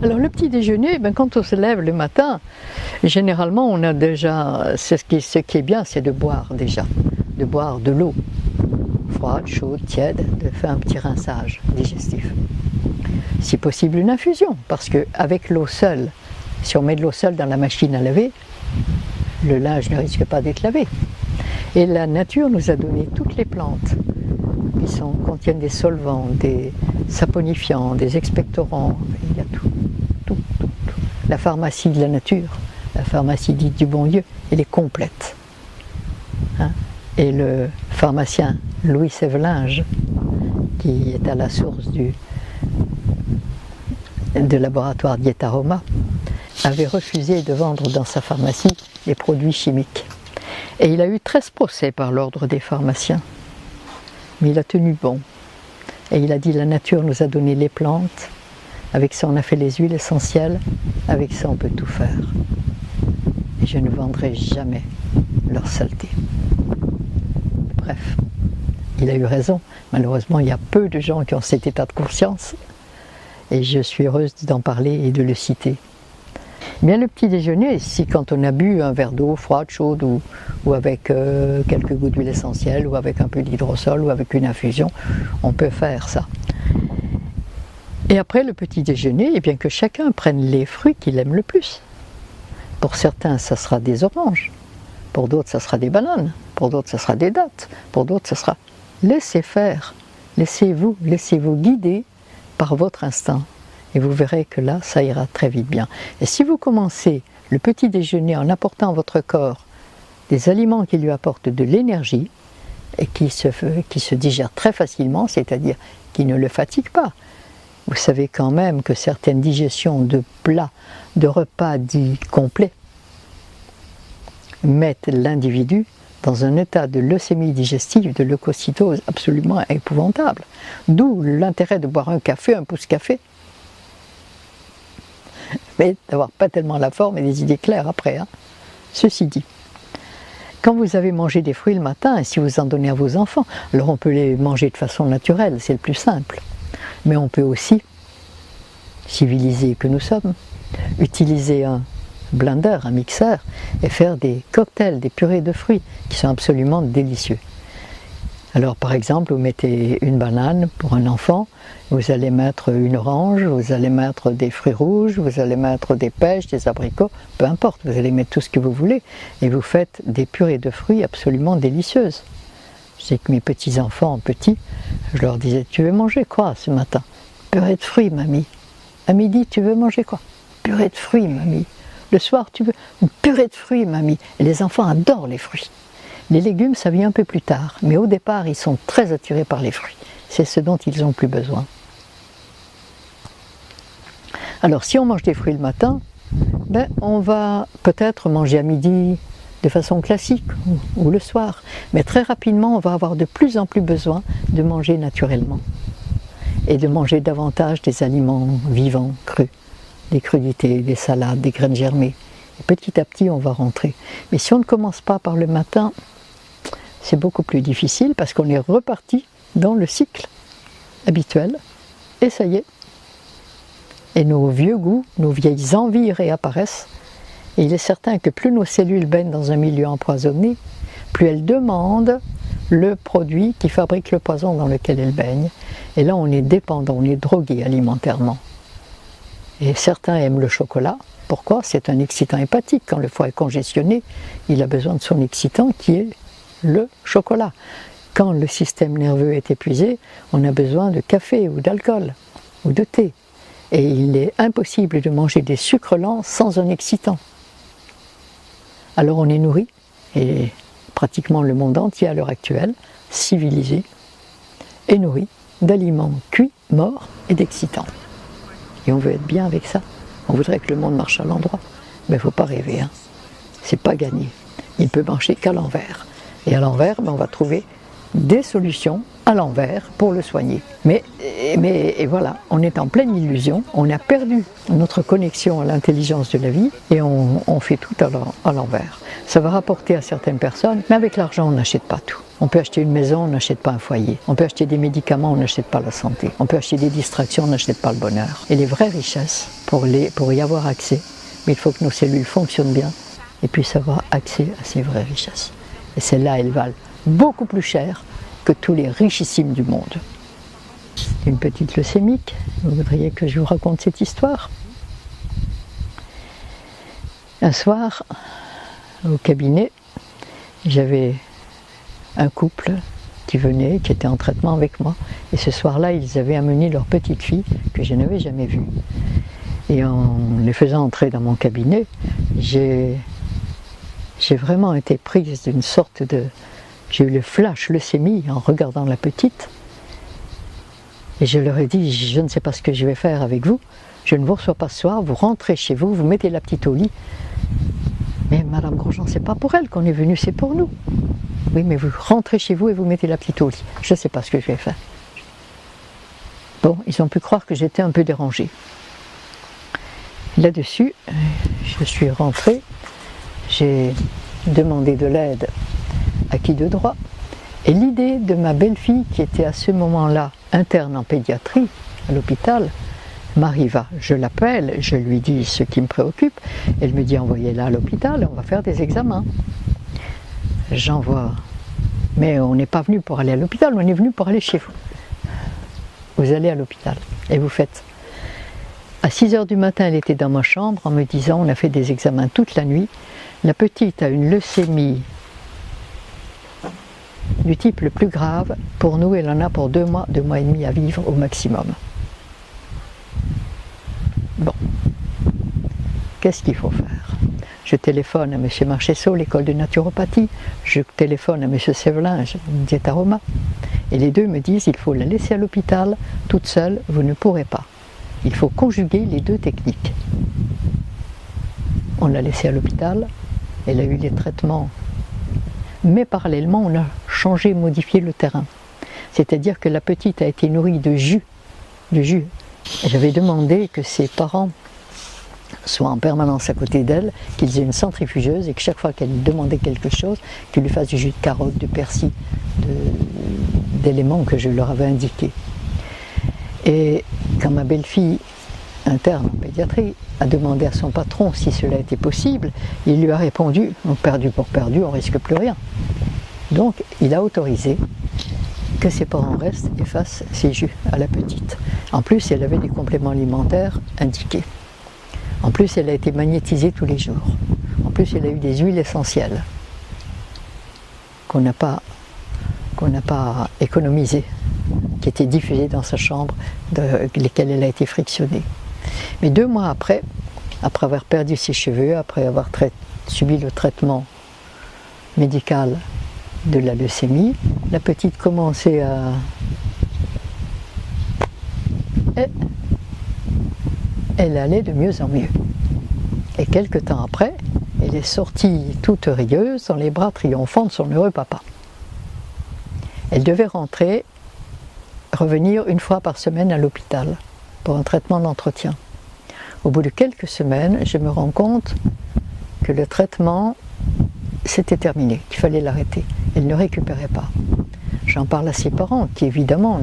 Alors le petit déjeuner, quand on se lève le matin, généralement on a déjà, ce qui est bien, c'est de boire déjà, de boire de l'eau, froide, chaude, tiède, de faire un petit rinçage digestif. Si possible une infusion, parce qu'avec l'eau seule, si on met de l'eau seule dans la machine à laver, le linge ne risque pas d'être lavé. Et la nature nous a donné toutes les plantes qui contiennent des solvants, des saponifiants, des expectorants, il y a tout. La pharmacie de la nature, la pharmacie dite du bon Dieu, elle est complète. Et le pharmacien Louis Sévelinge, qui est à la source du laboratoire Dietaroma, avait refusé de vendre dans sa pharmacie les produits chimiques. Et il a eu 13 procès par l'ordre des pharmaciens. Mais il a tenu bon. Et il a dit, la nature nous a donné les plantes, avec ça on a fait les huiles essentielles, avec ça on peut tout faire. Et je ne vendrai jamais leur saleté. Bref, il a eu raison. Malheureusement, il y a peu de gens qui ont cet état de conscience. Et je suis heureuse d'en parler et de le citer. Bien, le petit déjeuner, si quand on a bu un verre d'eau froide, chaude, ou avec quelques gouttes d'huile essentielle, ou avec un peu d'hydrosol, ou avec une infusion, on peut faire ça. Et après le petit déjeuner, eh bien que chacun prenne les fruits qu'il aime le plus. Pour certains, ça sera des oranges. Pour d'autres, ça sera des bananes. Pour d'autres, ça sera des dattes. Pour d'autres, ça sera... Laissez faire. Laissez-vous guider par votre instinct. Et vous verrez que là, ça ira très vite bien. Et si vous commencez le petit déjeuner en apportant à votre corps des aliments qui lui apportent de l'énergie et qui se digèrent très facilement, c'est-à-dire qui ne le fatiguent pas. Vous savez quand même que certaines digestions de plats, de repas dits complets, mettent l'individu dans un état de leucémie digestive, de leucocytose absolument épouvantable. D'où l'intérêt de boire un café, un pouce café, mais d'avoir pas tellement la forme et des idées claires après. Ceci dit, quand vous avez mangé des fruits le matin, et si vous en donnez à vos enfants, alors on peut les manger de façon naturelle, c'est le plus simple. Mais on peut aussi, civilisés que nous sommes, utiliser un blender, un mixeur, et faire des cocktails, des purées de fruits, qui sont absolument délicieux. Alors par exemple, vous mettez une banane pour un enfant, vous allez mettre une orange, vous allez mettre des fruits rouges, vous allez mettre des pêches, des abricots, peu importe, vous allez mettre tout ce que vous voulez, et vous faites des purées de fruits absolument délicieuses. Je sais que mes petits-enfants petits, je leur disais, tu veux manger quoi ce matin? Purée de fruits, mamie. À midi, tu veux manger quoi? Purée de fruits, mamie. Le soir, tu veux une purée de fruits, mamie. Et les enfants adorent les fruits. Les légumes, ça vient un peu plus tard, mais au départ, ils sont très attirés par les fruits. C'est ce dont ils ont plus besoin. Alors, si on mange des fruits le matin, on va peut-être manger à midi de façon classique ou le soir, mais très rapidement, on va avoir de plus en plus besoin de manger naturellement et de manger davantage des aliments vivants, crus, des crudités, des salades, des graines germées. Et petit à petit, on va rentrer. Mais si on ne commence pas par le matin, c'est beaucoup plus difficile parce qu'on est reparti dans le cycle habituel et ça y est. Et nos vieux goûts, nos vieilles envies réapparaissent. Et il est certain que plus nos cellules baignent dans un milieu empoisonné, plus elles demandent le produit qui fabrique le poison dans lequel elle baigne. Et là, on est dépendant, on est drogué alimentairement. Et certains aiment le chocolat. Pourquoi? C'est un excitant hépatique. Quand le foie est congestionné, il a besoin de son excitant qui est le chocolat. Quand le système nerveux est épuisé, on a besoin de café ou d'alcool ou de thé. Et il est impossible de manger des sucres lents sans un excitant. Alors on est nourri, et pratiquement le monde entier à l'heure actuelle, civilisé, est nourri d'aliments cuits, morts et d'excitants. Et on veut être bien avec ça. On voudrait que le monde marche à l'endroit. Mais il ne faut pas rêver, hein. C'est pas gagné. Il ne peut marcher qu'à l'envers. Et à l'envers, on va trouver des solutions à l'envers pour le soigner. Mais voilà, on est en pleine illusion, on a perdu notre connexion à l'intelligence de la vie et on fait tout à l'envers. Ça va rapporter à certaines personnes, mais avec l'argent on n'achète pas tout. On peut acheter une maison, on n'achète pas un foyer. On peut acheter des médicaments, on n'achète pas la santé. On peut acheter des distractions, on n'achète pas le bonheur. Et les vraies richesses, pour y avoir accès, mais il faut que nos cellules fonctionnent bien et puissent avoir accès à ces vraies richesses. Et celles-là, elles valent beaucoup plus cher que tous les richissimes du monde. Une petite leucémique, vous voudriez que je vous raconte cette histoire? Un soir, au cabinet, j'avais un couple qui venait, qui était en traitement avec moi, et ce soir-là, ils avaient amené leur petite fille que je n'avais jamais vue. Et en les faisant entrer dans mon cabinet, j'ai vraiment été prise d'une sorte de... J'ai eu le flash leucémie en regardant la petite. Et je leur ai dit, je ne sais pas ce que je vais faire avec vous. Je ne vous reçois pas ce soir, vous rentrez chez vous, vous mettez la petite au lit. Mais Madame Grosjean, c'est pas pour elle qu'on est venu, c'est pour nous. Oui, mais vous rentrez chez vous et vous mettez la petite au lit. Je ne sais pas ce que je vais faire. Bon, ils ont pu croire que j'étais un peu dérangée. Là-dessus, je suis rentrée, j'ai demandé de l'aide à qui de droit. Et l'idée de ma belle-fille, qui était à ce moment-là interne en pédiatrie, à l'hôpital, m'arriva. Je l'appelle, je lui dis ce qui me préoccupe. Elle me dit, envoyez-la à l'hôpital, on va faire des examens. J'envoie. Mais on n'est pas venu pour aller à l'hôpital, on est venu pour aller chez vous. Vous allez à l'hôpital et vous faites. À 6h du matin, elle était dans ma chambre en me disant, on a fait des examens toute la nuit. La petite a une leucémie du type le plus grave. Pour nous, elle en a pour 2 mois et demi à vivre au maximum. Bon, qu'est-ce qu'il faut faire? Je téléphone à M. Marchesso, l'école de naturopathie, je téléphone à M. Sévelin, Diétaroma, et les deux me disent, il faut la laisser à l'hôpital, toute seule, vous ne pourrez pas. Il faut conjuguer les deux techniques. On l'a laissée à l'hôpital, elle a eu les traitements, mais parallèlement on a changé, modifié le terrain. C'est-à-dire que la petite a été nourrie de jus. J'avais demandé que ses parents soient en permanence à côté d'elle, qu'ils aient une centrifugeuse et que chaque fois qu'elle demandait quelque chose, qu'ils lui fassent du jus de carotte, de persil, d'éléments que je leur avais indiqués. Et quand ma belle-fille, interne en pédiatrie, a demandé à son patron si cela était possible, il lui a répondu, perdu pour perdu, on risque plus rien. Donc il a autorisé que ses parents restent et fassent ses jus à la petite. En plus, elle avait des compléments alimentaires indiqués. En plus, elle a été magnétisée tous les jours. En plus, elle a eu des huiles essentielles qu'on n'a pas économisées, qui étaient diffusées dans sa chambre, lesquelles elle a été frictionnée. Mais 2 mois après avoir perdu ses cheveux, après avoir subi le traitement médical de la leucémie, la petite commençait à... Elle allait de mieux en mieux. Et quelque temps après, elle est sortie toute rieuse dans les bras triomphants de son heureux papa. Elle devait revenir 1 fois par semaine à l'hôpital pour un traitement d'entretien. Au bout de quelques semaines, je me rends compte que le traitement s'était terminé, qu'il fallait l'arrêter. Elle ne récupérait pas. J'en parle à ses parents, qui évidemment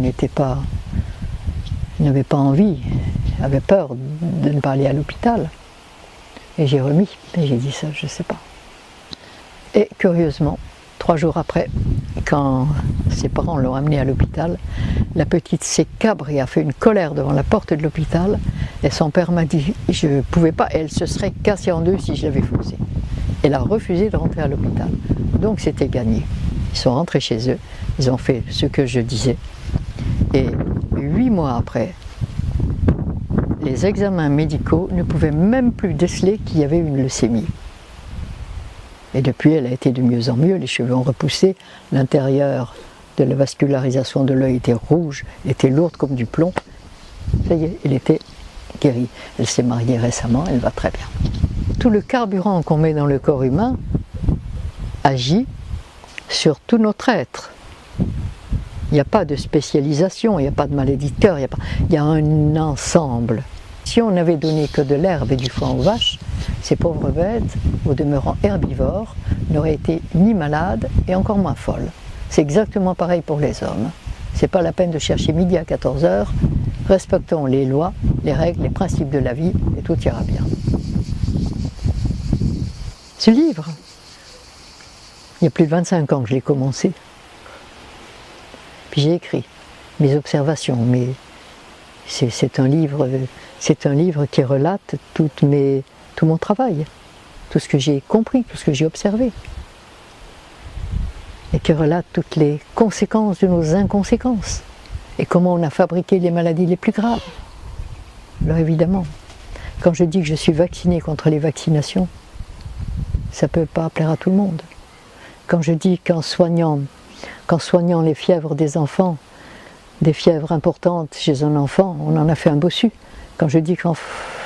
n'avaient pas envie, avaient peur de ne pas aller à l'hôpital. Et j'ai remis, et j'ai dit ça, je ne sais pas. Et curieusement, 3 jours après, quand ses parents l'ont amenée à l'hôpital, la petite s'est cabrée, a fait une colère devant la porte de l'hôpital, et son père m'a dit « je ne pouvais pas », elle se serait cassée en deux si je l'avais forcée. Elle a refusé de rentrer à l'hôpital. Donc c'était gagné. Ils sont rentrés chez eux, ils ont fait ce que je disais. Et 8 mois après, les examens médicaux ne pouvaient même plus déceler qu'il y avait une leucémie. Et depuis, elle a été de mieux en mieux, les cheveux ont repoussé, l'intérieur de la vascularisation de l'œil était rouge, était lourde comme du plomb. Ça y est, elle était guérie. Elle s'est mariée récemment, elle va très bien. Tout le carburant qu'on met dans le corps humain agit sur tout notre être. Il n'y a pas de spécialisation, il n'y a pas de maladie de cœur, il y a un ensemble. Si on n'avait donné que de l'herbe et du foin aux vaches, ces pauvres bêtes, au demeurant herbivores, n'auraient été ni malades et encore moins folles. C'est exactement pareil pour les hommes. C'est pas la peine de chercher midi à 14 h. Respectons les lois, les règles, les principes de la vie et tout ira bien. Ce livre, il y a plus de 25 ans que je l'ai commencé. Puis j'ai écrit mes observations, mais c'est un livre qui relate tout mon travail, tout ce que j'ai compris, tout ce que j'ai observé, et qui relate toutes les conséquences de nos inconséquences, et comment on a fabriqué les maladies les plus graves. Alors évidemment, quand je dis que je suis vacciné contre les vaccinations, ça ne peut pas plaire à tout le monde. Quand je dis qu'en soignant les fièvres des enfants, des fièvres importantes chez un enfant, on en a fait un bossu. Quand je dis qu'en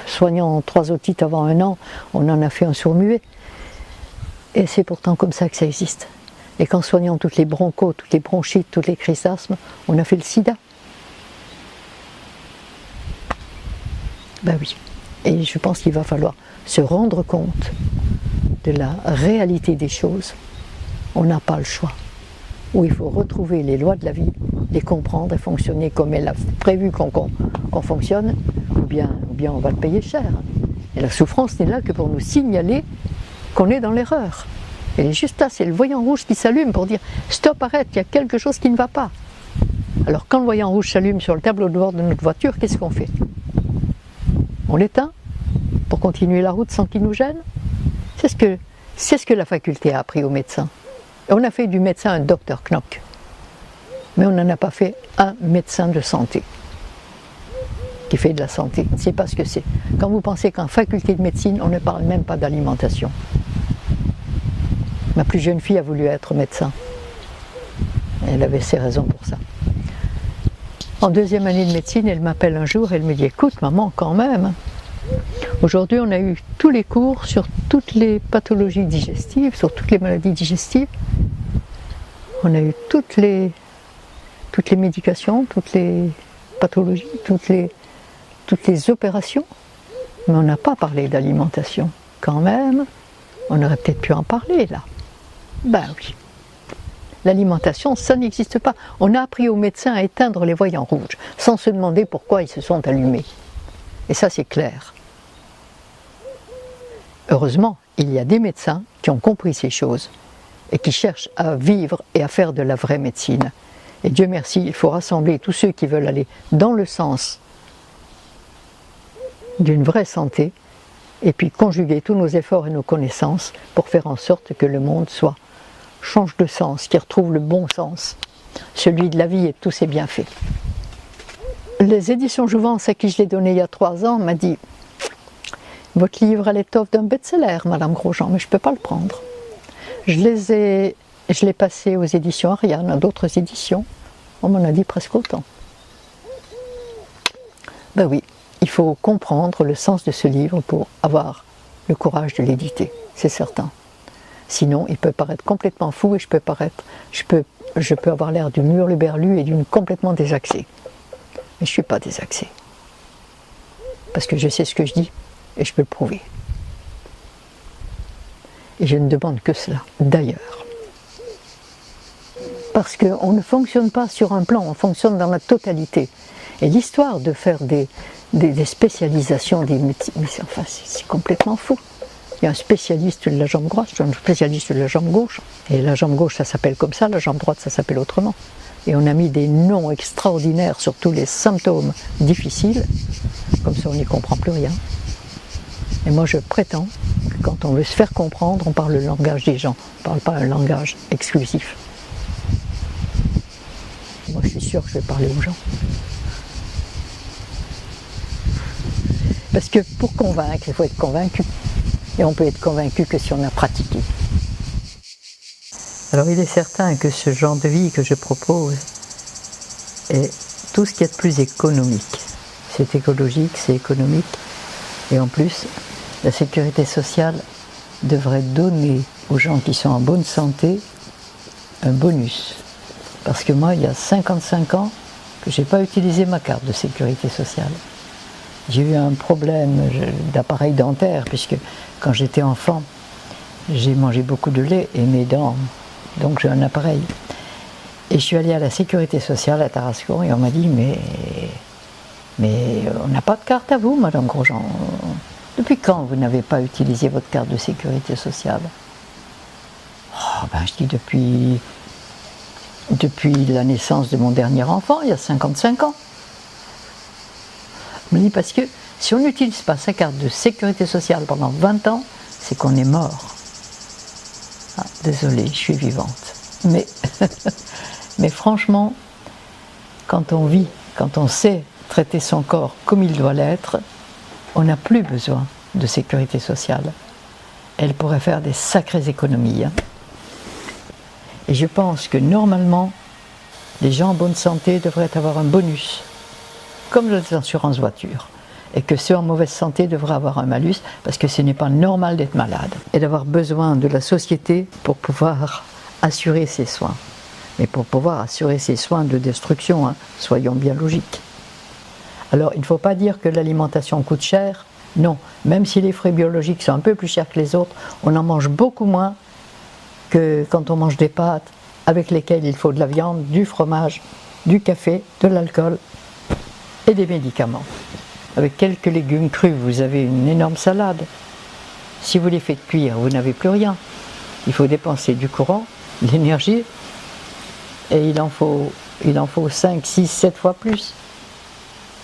soignant 3 otites avant 1 an, on en a fait un sourd-muet. Et c'est pourtant comme ça que ça existe. Et qu'en soignant toutes les bronchos, toutes les bronchites, tous les chrysasmes, on a fait le sida. Ben oui. Et je pense qu'il va falloir se rendre compte de la réalité des choses. On n'a pas le choix. Où il faut retrouver les lois de la vie, les comprendre et fonctionner comme elle a prévu qu'on fonctionne, ou bien on va le payer cher. Et la souffrance n'est là que pour nous signaler qu'on est dans l'erreur. Elle est juste là, c'est le voyant rouge qui s'allume pour dire « stop, arrête, il y a quelque chose qui ne va pas ». Alors quand le voyant rouge s'allume sur le tableau de bord de notre voiture, qu'est-ce qu'on fait? On l'éteint pour continuer la route sans qu'il nous gêne? C'est ce que la faculté a appris aux médecins. On a fait du médecin un docteur Knock, mais on n'en a pas fait un médecin de santé qui fait de la santé. C'est pas ce que c'est. Quand vous pensez qu'en faculté de médecine, on ne parle même pas d'alimentation. Ma plus jeune fille a voulu être médecin. Elle avait ses raisons pour ça. En 2e année de médecine, elle m'appelle un jour, elle me dit « écoute maman, quand même, aujourd'hui on a eu tous les cours sur toutes les pathologies digestives, sur toutes les maladies digestives. On a eu toutes les médications, toutes les pathologies, toutes les opérations, mais on n'a pas parlé d'alimentation. Quand même, on aurait peut-être pu en parler là. Ben oui. L'alimentation, ça n'existe pas. On a appris aux médecins à éteindre les voyants rouges, sans se demander pourquoi ils se sont allumés. Et ça, c'est clair. Heureusement, il y a des médecins qui ont compris ces choses et qui cherchent à vivre et à faire de la vraie médecine. Et Dieu merci, il faut rassembler tous ceux qui veulent aller dans le sens d'une vraie santé et puis conjuguer tous nos efforts et nos connaissances pour faire en sorte que le monde change de sens, qu'il retrouve le bon sens, celui de la vie et de tous ses bienfaits. Les éditions Jouvence, à qui je l'ai donné il y a 3 ans, m'a dit « Votre livre a l'étoffe d'un best-seller, Madame Grosjean, mais je ne peux pas le prendre. » Je l'ai passé aux éditions Ariane, à d'autres éditions, on m'en a dit presque autant. Ben oui, il faut comprendre le sens de ce livre pour avoir le courage de l'éditer, c'est certain. Sinon, il peut paraître complètement fou et je peux avoir l'air d'une hurluberlue et d'une complètement désaxée. Mais je ne suis pas désaxée. Parce que je sais ce que je dis et je peux le prouver. Et je ne demande que cela, d'ailleurs. Parce qu'on ne fonctionne pas sur un plan, on fonctionne dans la totalité. Et l'histoire de faire des spécialisations, des métiers, mais enfin, c'est complètement fou. Il y a un spécialiste de la jambe droite, un spécialiste de la jambe gauche. Et la jambe gauche, ça s'appelle comme ça, la jambe droite, ça s'appelle autrement. Et on a mis des noms extraordinaires sur tous les symptômes difficiles. Comme ça, on n'y comprend plus rien. Et moi, je prétends que quand on veut se faire comprendre, on parle le langage des gens. On ne parle pas un langage exclusif. Moi, je suis sûr que je vais parler aux gens. Parce que pour convaincre, il faut être convaincu. Et on peut être convaincu que si on a pratiqué. Alors il est certain que ce genre de vie que je propose est tout ce qu'il y a de plus économique. C'est écologique, c'est économique. Et en plus, la sécurité sociale devrait donner aux gens qui sont en bonne santé un bonus. Parce que moi, il y a 55 ans que je n'ai pas utilisé ma carte de sécurité sociale. J'ai eu un problème d'appareil dentaire, puisque quand j'étais enfant, j'ai mangé beaucoup de lait et mes dents, donc j'ai un appareil. Et je suis allée à la sécurité sociale à Tarascon et on m'a dit mais on n'a pas de carte à vous, Madame Grosjean. Depuis quand vous n'avez pas utilisé votre carte de sécurité sociale? Oh, ben, je dis depuis la naissance de mon dernier enfant, il y a 55 ans. On me dit parce que si on n'utilise pas sa carte de sécurité sociale pendant 20 ans, c'est qu'on est mort. Ah, désolée, je suis vivante. Mais, mais franchement, quand on vit, quand on sait traiter son corps comme il doit l'être, on n'a plus besoin de sécurité sociale. Elle pourrait faire des sacrées économies. Hein. Et je pense que normalement, les gens en bonne santé devraient avoir un bonus, comme les assurances voitures. Et que ceux en mauvaise santé devraient avoir un malus, parce que ce n'est pas normal d'être malade. Et d'avoir besoin de la société pour pouvoir assurer ses soins. Mais pour pouvoir assurer ses soins de destruction, hein, soyons bien logiques. Alors, il ne faut pas dire que l'alimentation coûte cher. Non, même si les fruits biologiques sont un peu plus chers que les autres, on en mange beaucoup moins que quand on mange des pâtes avec lesquelles il faut de la viande, du fromage, du café, de l'alcool et des médicaments. Avec quelques légumes crus, vous avez une énorme salade. Si vous les faites cuire, vous n'avez plus rien. Il faut dépenser du courant, de l'énergie, et il en faut 5, 6, 7 fois plus.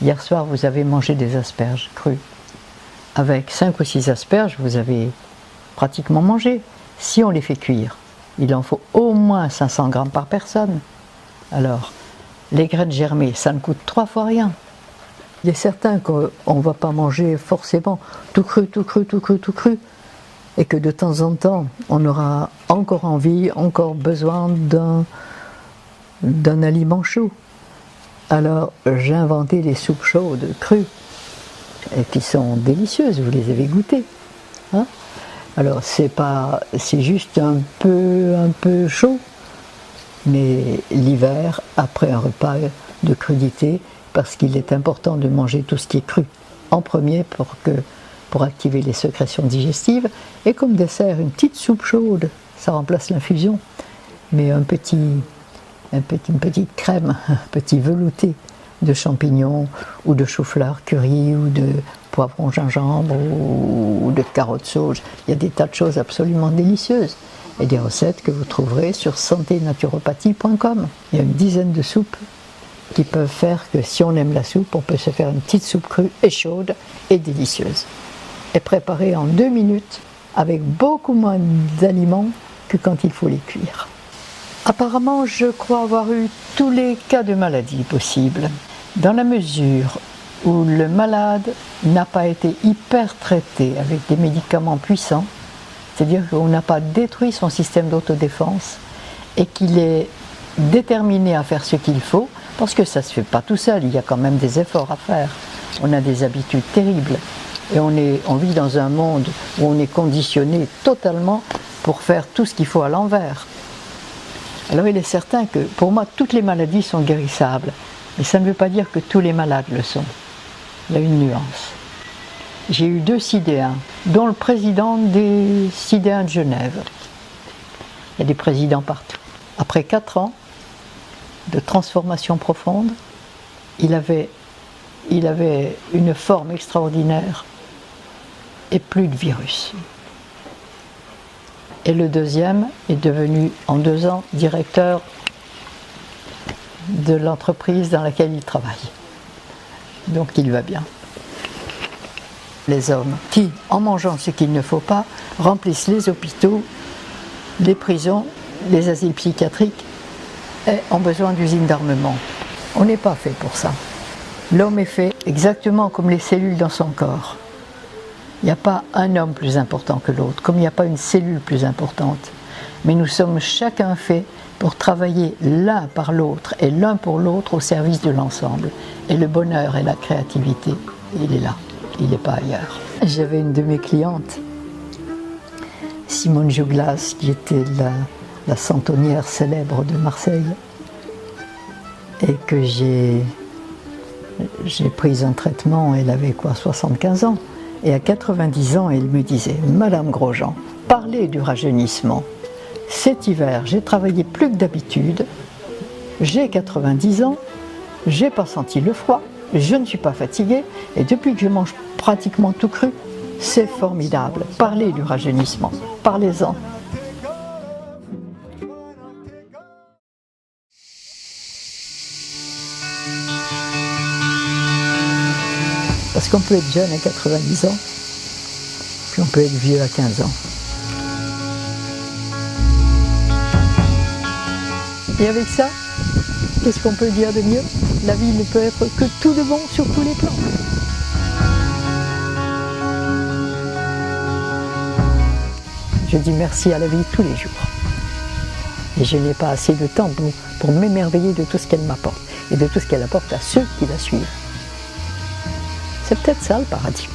Hier soir, vous avez mangé des asperges crues. Avec 5 ou 6 asperges, vous avez pratiquement mangé. Si on les fait cuire, il en faut au moins 500 grammes par personne. Alors, les graines germées, ça ne coûte 3 fois rien. Il est certain qu'on ne va pas manger forcément tout cru, tout cru, tout cru, tout cru. Et que de temps en temps, on aura encore envie, encore besoin d'un aliment chaud. Alors, j'ai inventé les soupes chaudes crues, et qui sont délicieuses, vous les avez goûtées. Hein? Alors, c'est juste un peu chaud, mais l'hiver, après un repas de crudité, parce qu'il est important de manger tout ce qui est cru en premier pour activer les sécrétions digestives, et comme dessert, une petite soupe chaude, ça remplace l'infusion, mais une petite crème, un petit velouté de champignons ou de chou-fleur curry ou de poivron gingembre ou de carottes sauge. Il y a des tas de choses absolument délicieuses et des recettes que vous trouverez sur santénaturopathie.com. Il y a une dizaine de soupes qui peuvent faire que si on aime la soupe, on peut se faire une petite soupe crue et chaude et délicieuse. Et préparée en 2 minutes avec beaucoup moins d'aliments que quand il faut les cuire. Apparemment, je crois avoir eu tous les cas de maladie possibles, dans la mesure où le malade n'a pas été hyper traité avec des médicaments puissants, c'est-à-dire qu'on n'a pas détruit son système d'autodéfense et qu'il est déterminé à faire ce qu'il faut, parce que ça ne se fait pas tout seul, il y a quand même des efforts à faire. On a des habitudes terribles et on vit dans un monde où on est conditionné totalement pour faire tout ce qu'il faut à l'envers. Alors il est certain que pour moi toutes les maladies sont guérissables, mais ça ne veut pas dire que tous les malades le sont. Il y a une nuance. J'ai eu 2 sidéens, dont le président des sidéens de Genève. Il y a des présidents partout. Après 4 ans de transformation profonde, il avait une forme extraordinaire et plus de virus. Et le deuxième est devenu en 2 ans directeur de l'entreprise dans laquelle il travaille. Donc il va bien. Les hommes qui, en mangeant ce qu'il ne faut pas, remplissent les hôpitaux, les prisons, les asiles psychiatriques et ont besoin d'usines d'armement. On n'est pas fait pour ça. L'homme est fait exactement comme les cellules dans son corps. Il n'y a pas un homme plus important que l'autre, comme il n'y a pas une cellule plus importante. Mais nous sommes chacun faits pour travailler l'un par l'autre et l'un pour l'autre au service de l'ensemble. Et le bonheur et la créativité, il est là, il n'est pas ailleurs. J'avais une de mes clientes, Simone Jouglas, qui était la centenière célèbre de Marseille, et que j'ai pris un traitement, elle avait quoi, 75 ans. Et à 90 ans, elle me disait « Madame Grosjean, parlez du rajeunissement. Cet hiver, j'ai travaillé plus que d'habitude, j'ai 90 ans, j'ai pas senti le froid, je ne suis pas fatiguée, et depuis que je mange pratiquement tout cru, c'est formidable. Parlez du rajeunissement, parlez-en. » Parce qu'on peut être jeune à 90 ans, puis on peut être vieux à 15 ans. Et avec ça, qu'est-ce qu'on peut dire de mieux? La vie ne peut être que tout de bon sur tous les plans. Je dis merci à la vie tous les jours. Et je n'ai pas assez de temps pour m'émerveiller de tout ce qu'elle m'apporte et de tout ce qu'elle apporte à ceux qui la suivent. C'est peut-être ça le paradis.